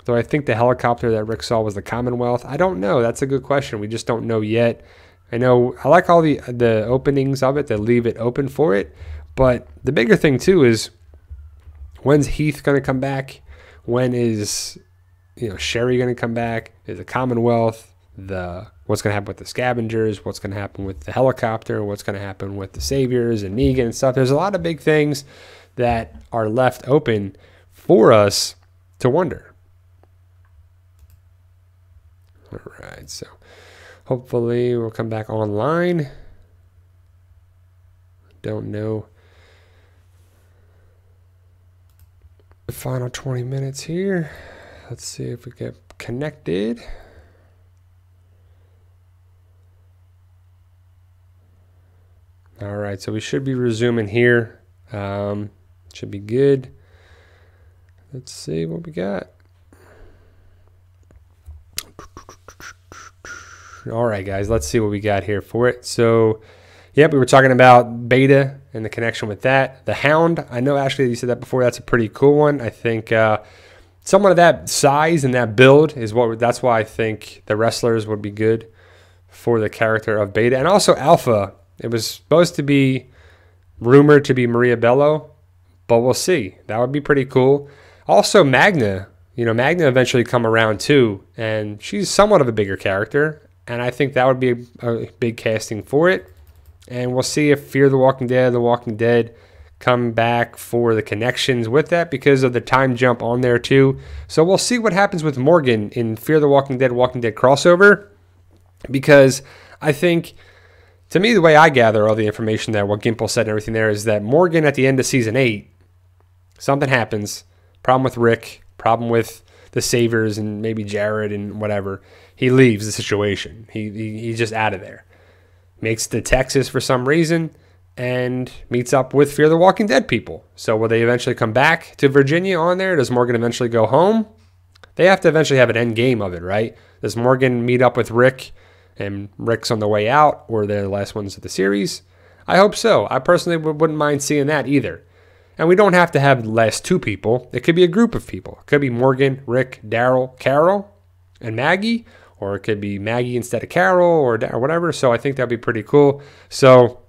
though, I think the helicopter that Rick saw was the Commonwealth. I don't know. That's a good question. We just don't know yet. I know I like all the openings of it that leave it open for it. But the bigger thing too is, when's Heath going to come back? When is Sherry going to come back? Is the Commonwealth, what's going to happen with the scavengers? What's going to happen with the helicopter? What's going to happen with the saviors and Negan and stuff? There's a lot of big things that are left open for us to wonder. All right, so hopefully we'll come back online. Don't know. The final 20 minutes here. Let's see if we get connected. All right, so we should be resuming here. Should be good. Let's see what we got. All right, guys, let's see what we got here for it. So, yep, we were talking about Beta and the connection with that. The Hound, I know, Ashley, you said that before. That's a pretty cool one. I think someone of that size and that build is that's why I think the wrestlers would be good for the character of Beta. And also Alpha. It was supposed to be rumored to be Maria Bello, but we'll see. That would be pretty cool. Also Magna. Magna eventually come around too, and she's somewhat of a bigger character, and I think that would be a big casting for it. And we'll see if Fear the Walking Dead come back for the connections with that because of the time jump on there too. So we'll see what happens with Morgan in Fear the Walking Dead crossover, because I think, to me, the way I gather all the information that what Gimple said and everything there is that Morgan at the end of season 8, something happens, problem with Rick, problem with the Saviors and maybe Jared and whatever. He leaves the situation. He's just out of there. Makes it to Texas for some reason and meets up with Fear the Walking Dead people. So will they eventually come back to Virginia on there? Does Morgan eventually go home? They have to eventually have an end game of it, right? Does Morgan meet up with Rick and Rick's on the way out, or they're the last ones of the series? I hope so. I personally wouldn't mind seeing that either. And we don't have to have the last two people. It could be a group of people. It could be Morgan, Rick, Daryl, Carol, and Maggie, or it could be Maggie instead of Carol or whatever. So I think that'd be pretty cool. So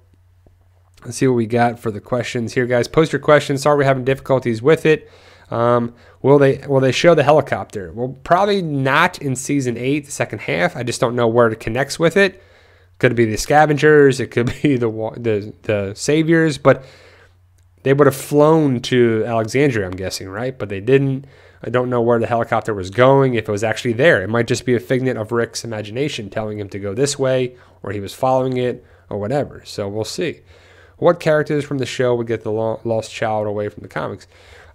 let's see what we got for the questions here, guys. Post your questions. Sorry we're having difficulties with it. Will they show the helicopter? Well, probably not in season 8, the second half. I just don't know where it connects with it. Could be the scavengers. It could be the saviors. But they would have flown to Alexandria, I'm guessing, right? But they didn't. I don't know where the helicopter was going, if it was actually there. It might just be a figment of Rick's imagination telling him to go this way, or he was following it, or whatever. So we'll see. What characters from the show would get the lost child away from the comics?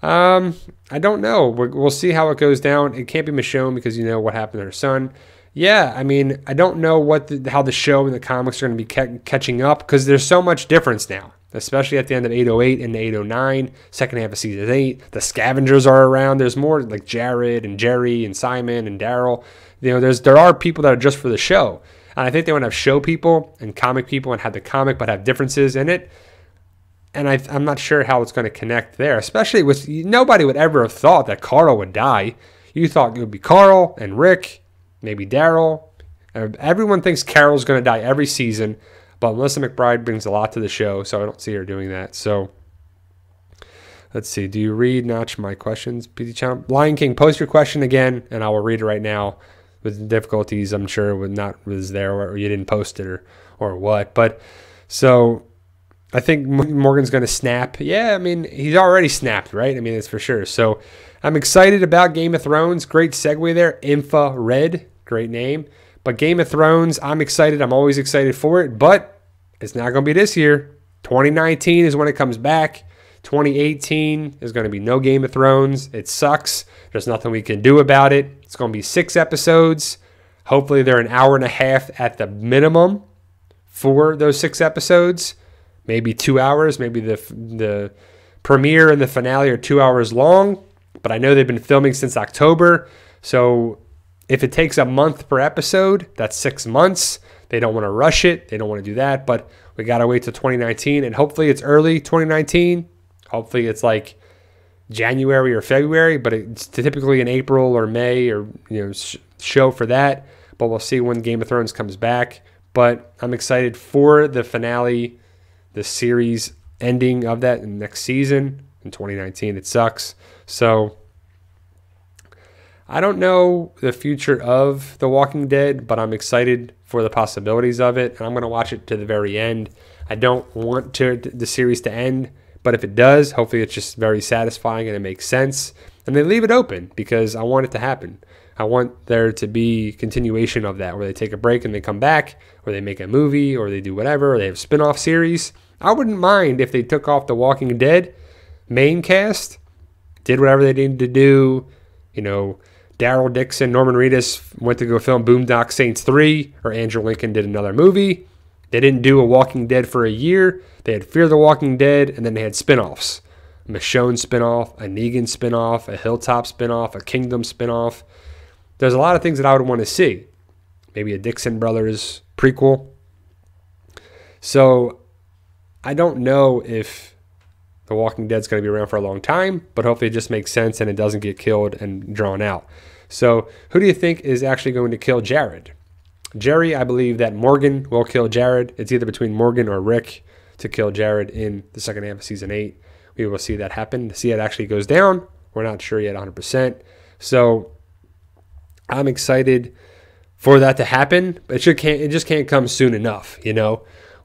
I don't know. We'll see how it goes down. It can't be Michonne because you know what happened to her son. Yeah, I mean, I don't know how the show and the comics are going to be catching up because there's so much difference now, especially at the end of 808 and 809, second half of season 8. The scavengers are around. There's more like Jared and Jerry and Simon and Daryl. There are people that are just for the show. And I think they want to have show people and comic people and have the comic but have differences in it. And I'm not sure how it's going to connect there, especially with nobody would ever have thought that Carl would die. You thought it would be Carl and Rick, maybe Daryl. Everyone thinks Carol's going to die every season, but Melissa McBride brings a lot to the show, so I don't see her doing that. So let's see. Do you read Notch my questions, PT Channel? Lion King, post your question again, and I will read it right now. With difficulties, I'm sure was there, or you didn't post it, or what. But so I think Morgan's going to snap. Yeah, I mean, he's already snapped, right? I mean, it's for sure. So I'm excited about Game of Thrones. Great segue there. Infrared, great name. But Game of Thrones, I'm excited. I'm always excited for it. But it's not going to be this year. 2019 is when it comes back. 2018 is going to be no Game of Thrones. It sucks. There's nothing we can do about it. It's going to be 6 episodes. Hopefully they're an hour and a half at the minimum for those 6 episodes. Maybe 2 hours. Maybe the premiere and the finale are 2 hours long. But I know they've been filming since October. So if it takes a month per episode, that's 6 months. They don't want to rush it. They don't want to do that. But we got to wait till 2019. And hopefully it's early 2019. Hopefully it's like January or February. But it's typically in April or May or show for that. But we'll see when Game of Thrones comes back. But I'm excited for the finale, the series ending of that in next season in 2019. It sucks. So I don't know the future of The Walking Dead, but I'm excited for the possibilities of it. And I'm going to watch it to the very end. I don't want the series to end, but if it does, hopefully it's just very satisfying and it makes sense. And they leave it open because I want it to happen. I want there to be continuation of that, where they take a break and they come back, or they make a movie, or they do whatever, or they have a spin-off series. I wouldn't mind if they took off The Walking Dead main cast, did whatever they needed to do. Daryl Dixon, Norman Reedus went to go film Boondock Saints 3, or Andrew Lincoln did another movie. They didn't do a Walking Dead for a year. They had Fear the Walking Dead, and then they had spin-offs. A Michonne spin-off, a Negan spin-off, a Hilltop spin-off, a Kingdom spin-off. There's a lot of things that I would want to see. Maybe a Dixon Brothers prequel. So I don't know if The Walking Dead's going to be around for a long time, but hopefully it just makes sense and it doesn't get killed and drawn out. So who do you think is actually going to kill Jared? Jerry, I believe that Morgan will kill Jared. It's either between Morgan or Rick to kill Jared in the second half of season 8. We will see that happen. To see it actually goes down, we're not sure yet 100%. So I'm excited for that to happen. But it just can't come soon enough,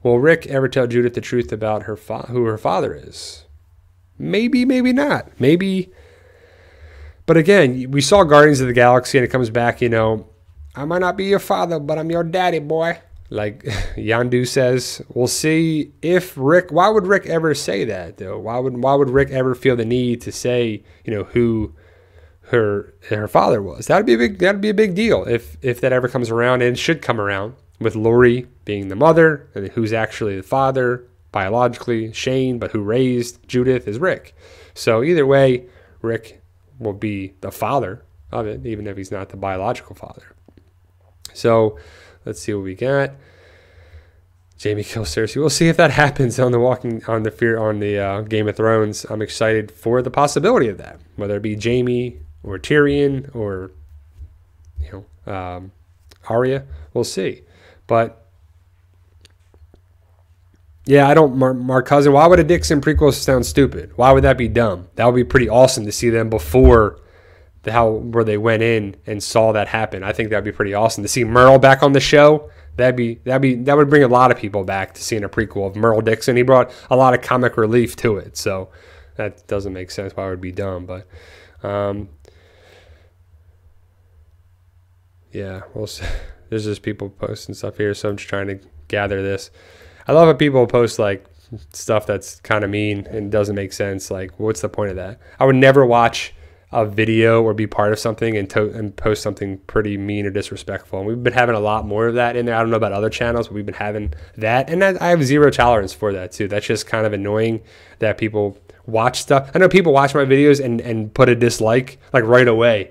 Will Rick ever tell Judith the truth about who her father is? Maybe, maybe not. Maybe. But again, we saw Guardians of the Galaxy and it comes back, I might not be your father, but I'm your daddy, boy. Like Yondu says. We'll see if Rick, why would Rick ever say that though? Why would Rick ever feel the need to say, who her father was? That'd be a big deal if that ever comes around, and it should come around, with Lori being the mother and who's actually the father biologically, Shane, but who raised Judith is Rick. So either way, Rick will be the father of it, even if he's not the biological father. So let's see what we got. Jamie kills Cersei. We'll see if that happens on the Game of Thrones. I'm excited for the possibility of that, whether it be Jamie or Tyrion or Arya. We'll see. But yeah, I don't. Mark Cousin. Why would a Dixon prequel sound stupid? Why would that be dumb? That would be pretty awesome to see them before where they went in and saw that happen. I think that'd be pretty awesome to see Merle back on the show. That would bring a lot of people back to seeing a prequel of Merle Dixon. He brought a lot of comic relief to it, so that doesn't make sense. Why would it be dumb? But yeah, there's just people posting stuff here, so I'm just trying to gather this. I love how people post like stuff that's kind of mean and doesn't make sense. Like, what's the point of that? I would never watch a video or be part of something and post something pretty mean or disrespectful. And we've been having a lot more of that in there. I don't know about other channels, but we've been having that. And I have zero tolerance for that too. That's just kind of annoying that people watch stuff. I know people watch my videos and put a dislike like right away.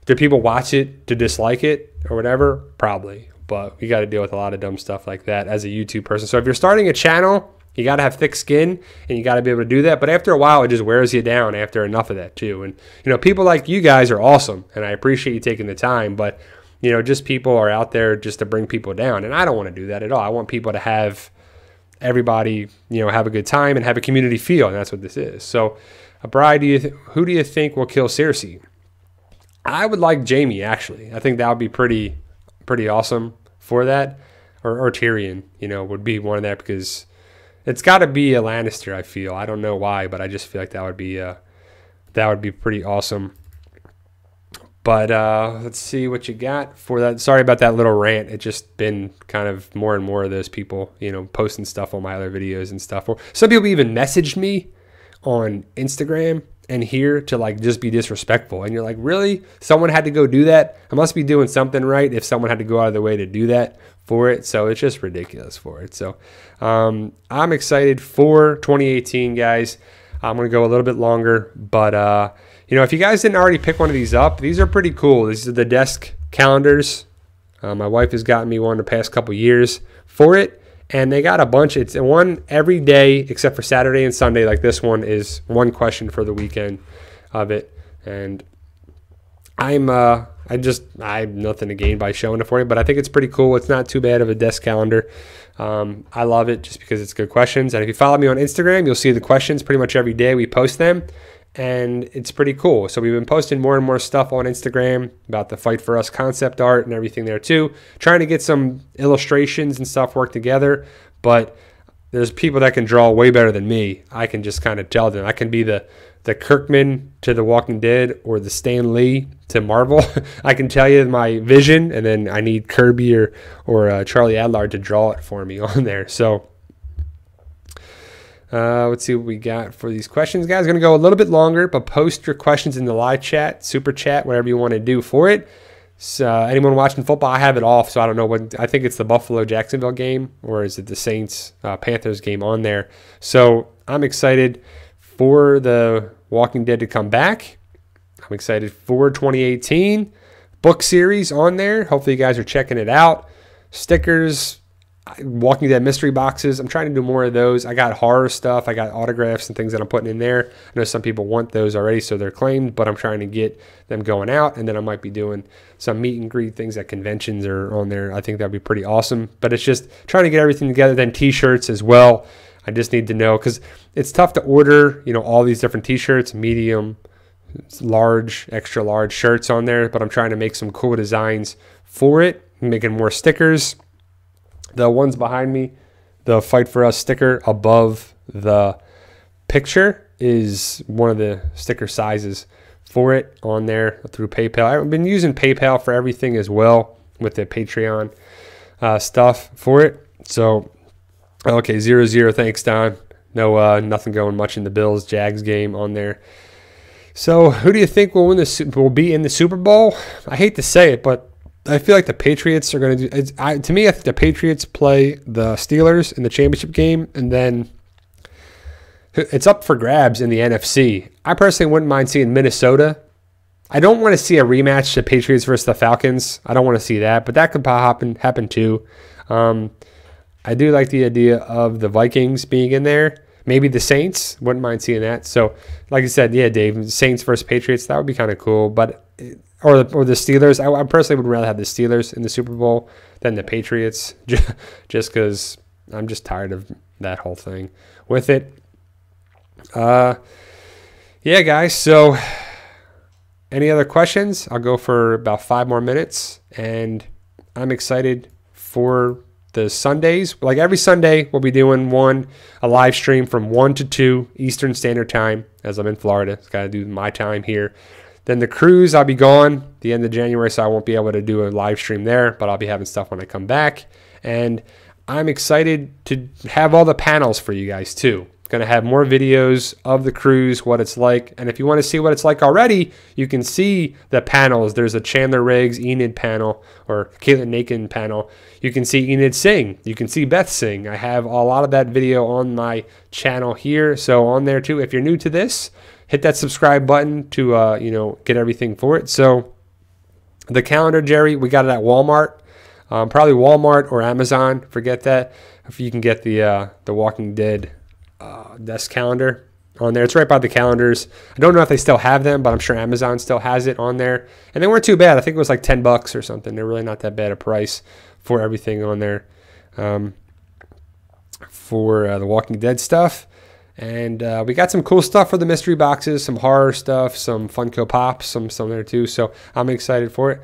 Do people watch it to dislike it or whatever? Probably. But we got to deal with a lot of dumb stuff like that as a YouTube person. So if you're starting a channel You got to have thick skin, and you got to be able to do that. But after a while, it just wears you down after enough of that too. And, people like you guys are awesome, and I appreciate you taking the time. But, just people are out there just to bring people down. And I don't want to do that at all. I want people to have everybody, have a good time and have a community feel. And that's what this is. So, Bride, who do you think will kill Cersei? I would like Jaime, actually. I think that would be pretty awesome for that. Or Tyrion, would be one of that, because it's got to be a Lannister, I feel. I don't know why, but I just feel like that would be pretty awesome. But let's see what you got for that. Sorry about that little rant. It's just been kind of more and more of those people, posting stuff on my other videos and stuff. Or some people even messaged me on Instagram and here to like just be disrespectful. And you're like, really? Someone had to go do that? I must be doing something right if someone had to go out of their way to do that for it. So it's just ridiculous for it. So I'm excited for 2018, guys. I'm going to go a little bit longer, but if you guys didn't already pick one of these up, these are pretty cool. These are the desk calendars. My wife has gotten me one the past couple years for it, and they got a bunch. It's one every day except for Saturday and Sunday. Like this one is one question for the weekend of it, and I have nothing to gain by showing it for you, but I think it's pretty cool. It's not too bad of a desk calendar. I love it just because it's good questions. And if you follow me on Instagram, you'll see the questions pretty much every day. We post them, and it's pretty cool. So we've been posting more and more stuff on Instagram about the Fight for Us concept art and everything there too. Trying to get some illustrations and stuff worked together, but there's people that can draw way better than me. I can just kind of tell them. I can be the Kirkman to The Walking Dead or the Stan Lee to Marvel. I can tell you my vision, and then I need Kirby or Charlie Adlard to draw it for me on there. So let's see what we got for these questions, guys. Going to go a little bit longer, but post your questions in the live chat, super chat, whatever you want to do for it. So anyone watching football, I have it off, so I don't know what. I think it's the Buffalo-Jacksonville game, or is it the Saints-Panthers game on there. So I'm excited for the Walking Dead to come back. I'm excited for 2018 book series on there. Hopefully you guys are checking it out. Stickers, Walking Dead mystery boxes. I'm trying to do more of those. I got horror stuff. I got autographs and things that I'm putting in there. I know some people want those already, so they're claimed, but I'm trying to get them going out. And then I might be doing some meet and greet things at conventions or on there. I think that'd be pretty awesome. But it's just trying to get everything together. Then t-shirts as well. I just need to know, because it's tough to order, all these different t-shirts, medium, large, extra large shirts on there, but I'm trying to make some cool designs for it, making more stickers. The ones behind me, the Fight for Us sticker above the picture is one of the sticker sizes for it on there through PayPal. I've been using PayPal for everything as well with the Patreon stuff for it. So, okay, 0-0. Thanks, Don. No, nothing going much in the Bills-Jags game on there. So, who do you think will be in the Super Bowl? I hate to say it, but I feel like the Patriots are going to do. To me, I think the Patriots play the Steelers in the championship game, and then it's up for grabs in the NFC. I personally wouldn't mind seeing Minnesota. I don't want to see a rematch to Patriots versus the Falcons. I don't want to see that, but that could happen too. I do like the idea of the Vikings being in there. Maybe the Saints. Wouldn't mind seeing that. So, like I said, yeah, Dave, Saints versus Patriots, that would be kind of cool. But or the Steelers. I personally would rather have the Steelers in the Super Bowl than the Patriots, just because I'm just tired of that whole thing with it. Yeah, guys. So, any other questions? I'll go for about 5 more minutes, and I'm excited for the Sundays. Like every Sunday, we'll be doing a live stream from 1 to 2 Eastern Standard Time, as I'm in Florida. It's got to do my time here. Then the cruise, I'll be gone the end of January, so I won't be able to do a live stream there, but I'll be having stuff when I come back. And I'm excited to have all the panels for you guys too. Going to have more videos of the cruise, what it's like. And if you want to see what it's like already, you can see the panels. There's a Chandler Riggs, Enid panel, or Caitlin Nakin panel. You can see Enid sing. You can see Beth sing. I have a lot of that video on my channel here. So on there too, if you're new to this, hit that subscribe button to get everything for it. So the calendar, Jerry, we got it at Walmart. Probably Walmart or Amazon. Forget that. If you can get the Walking Dead desk calendar on there. It's right by the calendars. I don't know if they still have them, but I'm sure Amazon still has it on there. And they weren't too bad. I think it was like $10 or something. They're really not that bad a price for everything on there for the Walking Dead stuff. And we got some cool stuff for the mystery boxes, some horror stuff, some Funko Pops, some there too. So I'm excited for it.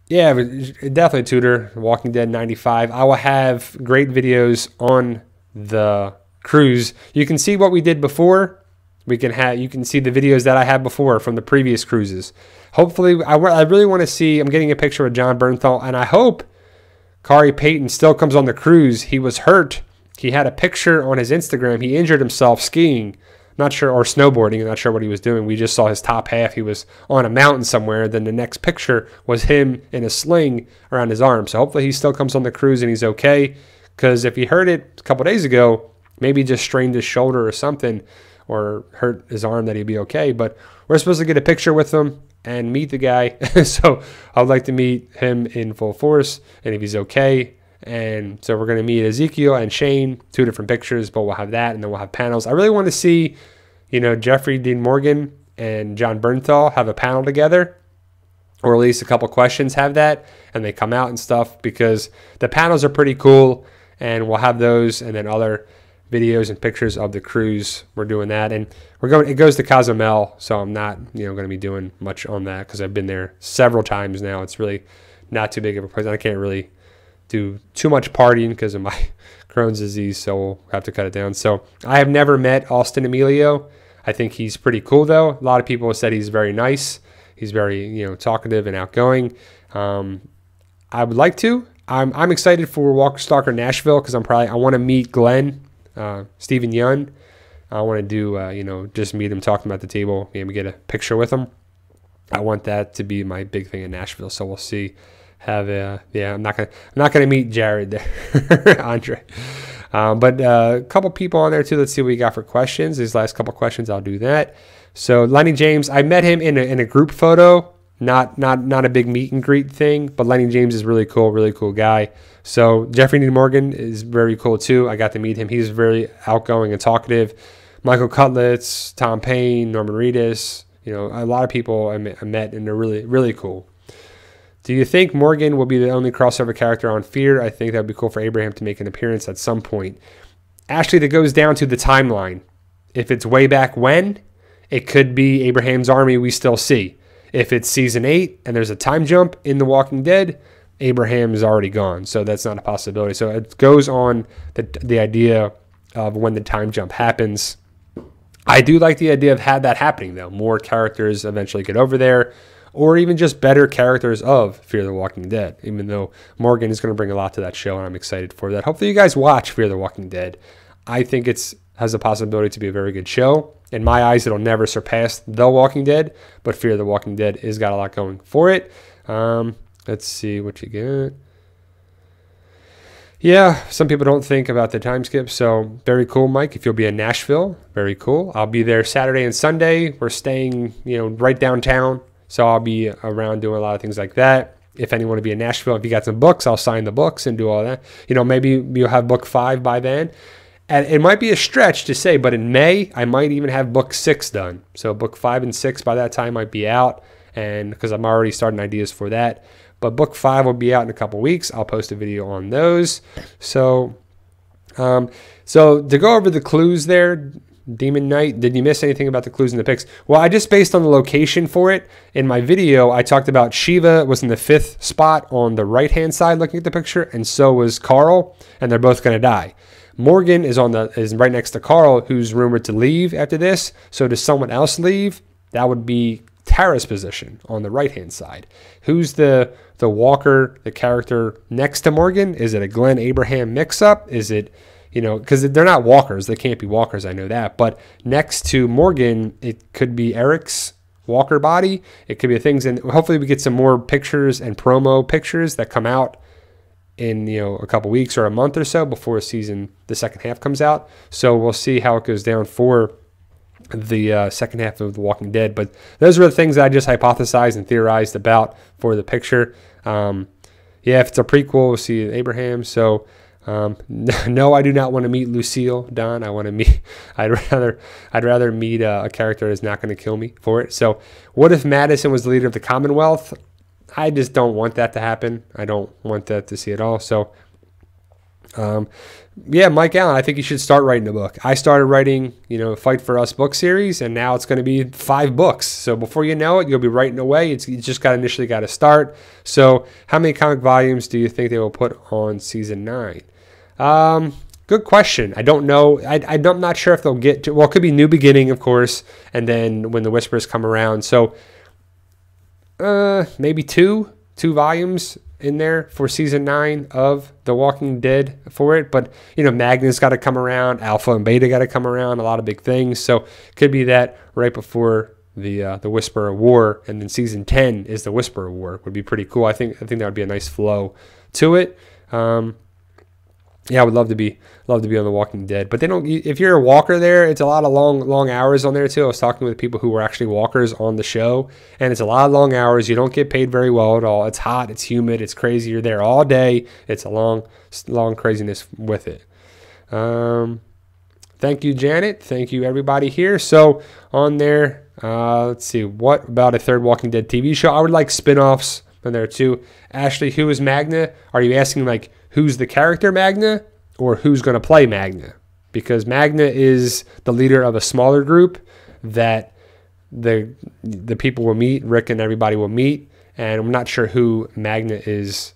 Yeah, definitely Tudor, Walking Dead 95. I will have great videos on the cruise. You can see what we did before. You can see the videos that I had before from the previous cruises. Hopefully, I really want to see, I'm getting a picture of John Bernthal, and I hope Kari Payton still comes on the cruise. He was hurt. He had a picture on his Instagram. He injured himself skiing, not sure, or snowboarding. I'm not sure what he was doing. We just saw his top half. He was on a mountain somewhere. Then the next picture was him in a sling around his arm. So hopefully he still comes on the cruise and he's okay. Because if he hurt it a couple days ago, maybe just strained his shoulder or something, or hurt his arm, that he'd be okay. But we're supposed to get a picture with him and meet the guy. So I'd like to meet him in full force and if he's okay. And so we're going to meet Ezekiel and Shane, 2 different pictures, but we'll have that, and then we'll have panels. I really want to see, Jeffrey Dean Morgan and John Bernthal have a panel together, or at least a couple questions have that, and they come out and stuff, because the panels are pretty cool, and we'll have those, and then other videos and pictures of the cruise. We're doing that, and it goes to Cozumel, so I'm not, going to be doing much on that, because I've been there several times now. It's really not too big of a place. I can't really do too much partying because of my Crohn's disease, so we'll have to cut it down. So I have never met Austin Emilio. I think he's pretty cool, though. A lot of people have said he's very nice. He's very, talkative and outgoing. I would like to. I'm excited for Walker Stalker Nashville because I want to meet Glenn, Stephen Yun. I want to do, just meet him, talk to him at the table, maybe get a picture with him. I want that to be my big thing in Nashville. So we'll see. I'm not gonna meet Jared there, Andre, but a couple people on there too. Let's see what we got for questions. These last couple questions, I'll do that. So Lenny James, I met him in a group photo, not a big meet and greet thing, but Lenny James is really cool guy. So Jeffrey Dean Morgan is very cool too. I got to meet him. He's very outgoing and talkative. Michael Cutlitz, Tom Payne, Norman Reedus, a lot of people I met, and they're really cool. Do you think Morgan will be the only crossover character on Fear? I think that would be cool for Abraham to make an appearance at some point. Actually, that goes down to the timeline. If it's way back when, it could be Abraham's army we still see. If it's season 8 and there's a time jump in The Walking Dead, Abraham is already gone. So that's not a possibility. So it goes on the idea of when the time jump happens. I do like the idea of that happening, though. More characters eventually get over there, or even just better characters of Fear the Walking Dead, even though Morgan is going to bring a lot to that show, and I'm excited for that. Hopefully you guys watch Fear the Walking Dead. I think it has the possibility to be a very good show. In my eyes, it'll never surpass The Walking Dead, but Fear the Walking Dead has got a lot going for it. Let's see what you get. Yeah, some people don't think about the time skip, so very cool, Mike. If you'll be in Nashville, very cool. I'll be there Saturday and Sunday. We're staying, right downtown. So I'll be around doing a lot of things like that. If anyone want to be in Nashville, if you got some books, I'll sign the books and do all that. Maybe you'll have book 5 by then. And it might be a stretch to say, but in May, I might even have book 6 done. So book 5 and 6 by that time might be out, and because I'm already starting ideas for that. But book 5 will be out in a couple weeks. I'll post a video on those. So to go over the clues there, Demon Knight, did you miss anything about the clues in the pics? Well, I just based on the location for it. In my video, I talked about Shiva was in the 5th spot on the right-hand side looking at the picture, and so was Carl, and they're both going to die. Morgan is right next to Carl, who's rumored to leave after this. So does someone else leave? That would be Tara's position on the right-hand side. Who's the walker, the character next to Morgan? Is it a Glenn Abraham mix-up? Is it... because they're not walkers. They can't be walkers. I know that. But next to Morgan, it could be Eric's walker body. It could be things. And hopefully we get some more pictures and promo pictures that come out in, a couple weeks or a month or so before the second half comes out. So we'll see how it goes down for the second half of The Walking Dead. But those are the things that I just hypothesized and theorized about for the picture. yeah, if it's a prequel, we'll see Abraham. So no, I do not want to meet Lucille, Don. I want to meet. I'd rather meet a character that's not going to kill me for it. So, what if Madison was the leader of the Commonwealth? I just don't want that to happen. I don't want that to see at all. So, yeah, Mike Allen, I think you should start writing a book. I started writing, Fight for Us book series, and now it's going to be 5 books. So before you know it, you'll be writing away. You just initially got to start. So how many comic volumes do you think they will put on season 9? Good question. I don't know. I'm not sure if they'll get to. Well, it could be New Beginning, of course, and then when the Whispers come around. So maybe two volumes in there for season 9 of The Walking Dead for it. But, Magnus got to come around. Alpha and Beta got to come around. A lot of big things. So could be that right before the Whisperer War. And then season 10 is the Whisperer War. Would be pretty cool. I think that would be a nice flow to it. Yeah, I would love to be on The Walking Dead. But they don't. If you're a walker there, it's a lot of long hours on there too. I was talking with people who were actually walkers on the show, and it's a lot of long hours. You don't get paid very well at all. It's hot, it's humid, it's crazy. You're there all day. It's a long craziness with it. Thank you, Janet. Thank you, everybody here. So on there, let's see. What about a third Walking Dead TV show? I would like spinoffs on there too. Ashley, who is Magna? Are you asking like who's the character Magna or who's going to play Magna? Because Magna is the leader of a smaller group that the people will meet, Rick and everybody will meet, and I'm not sure who Magna is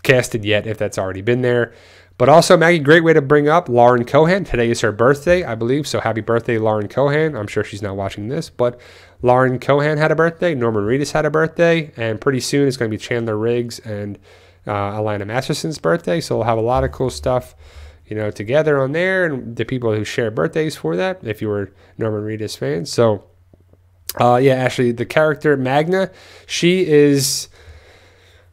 casted yet, if that's already been there. But also, Maggie, great way to bring up Lauren Cohan. Today is her birthday, I believe, so happy birthday, Lauren Cohan. I'm sure she's not watching this, but Lauren Cohan had a birthday, Norman Reedus had a birthday, and pretty soon it's going to be Chandler Riggs and Alana Masterson's birthday, so we'll have a lot of cool stuff, together on there, and the people who share birthdays for that, if you were Norman Reedus fans. So, yeah, Ashley, the character Magna, she is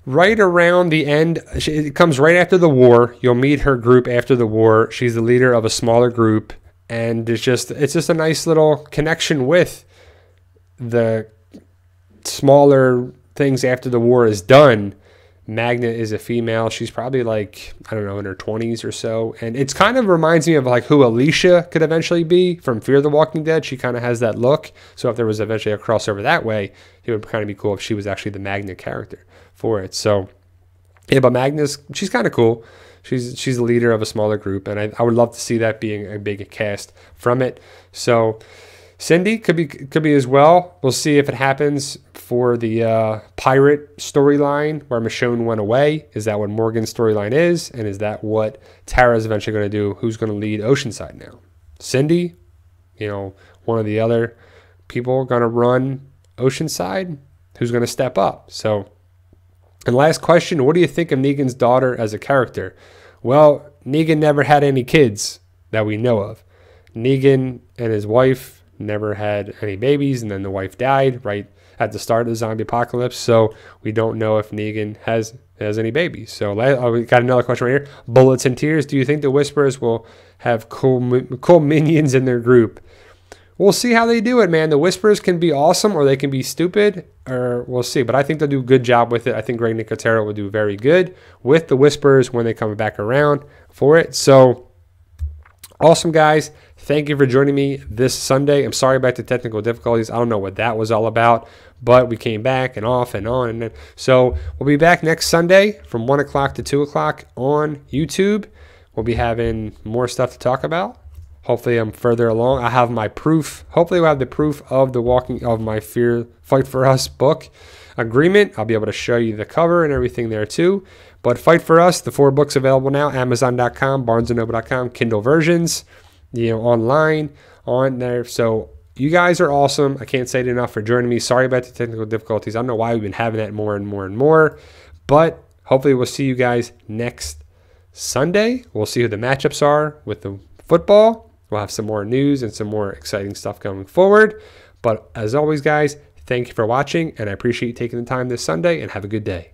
right around the end. It comes right after the war. You'll meet her group after the war. She's the leader of a smaller group, and it's just a nice little connection with the smaller things after the war is done. Magna is a female. She's probably like, I don't know, in her 20s or so. And it's kind of reminds me of like who Alicia could eventually be from Fear the Walking Dead. She kind of has that look. So if there was eventually a crossover that way, it would kind of be cool if she was actually the Magna character for it. So, yeah, but Magna's, she's kind of cool. She's the leader of a smaller group. And I would love to see that being a big cast from it. So Cindy could be as well. We'll see if it happens for the pirate storyline where Michonne went away. Is that what Morgan's storyline is? And is that what Tara's eventually going to do? Who's going to lead Oceanside now? Cindy, one of the other people going to run Oceanside? Who's going to step up? So, and last question, what do you think of Negan's daughter as a character? Well, Negan never had any kids that we know of. Negan and his wife never had any babies, and then the wife died right at the start of the zombie apocalypse, so we don't know if Negan has any babies. So we got another question right here. Bullets and Tears, do you think the Whisperers will have cool minions in their group? We'll see how they do it, man. The Whisperers can be awesome or they can be stupid, or we'll see. But I think they'll do a good job with it. I think Greg Nicotero will do very good with the Whisperers when they come back around for it. So awesome, guys. Thank you for joining me this Sunday. I'm sorry about the technical difficulties. I don't know what that was all about, but we came back and off and on. And so we'll be back next Sunday from 1 o'clock to 2 o'clock on YouTube. We'll be having more stuff to talk about. Hopefully I'm further along. I have my proof. Hopefully we'll have the proof of my Fight for Us book agreement. I'll be able to show you the cover and everything there too. But Fight for Us, the 4 books available now, Amazon.com, BarnesandNoble.com, Kindle versions, online on there. So you guys are awesome. I can't say it enough for joining me. Sorry about the technical difficulties. I don't know why we've been having that more and more and more, but hopefully we'll see you guys next Sunday. We'll see who the matchups are with the football. We'll have some more news and some more exciting stuff going forward. But as always, guys, thank you for watching, and I appreciate you taking the time this Sunday, and have a good day.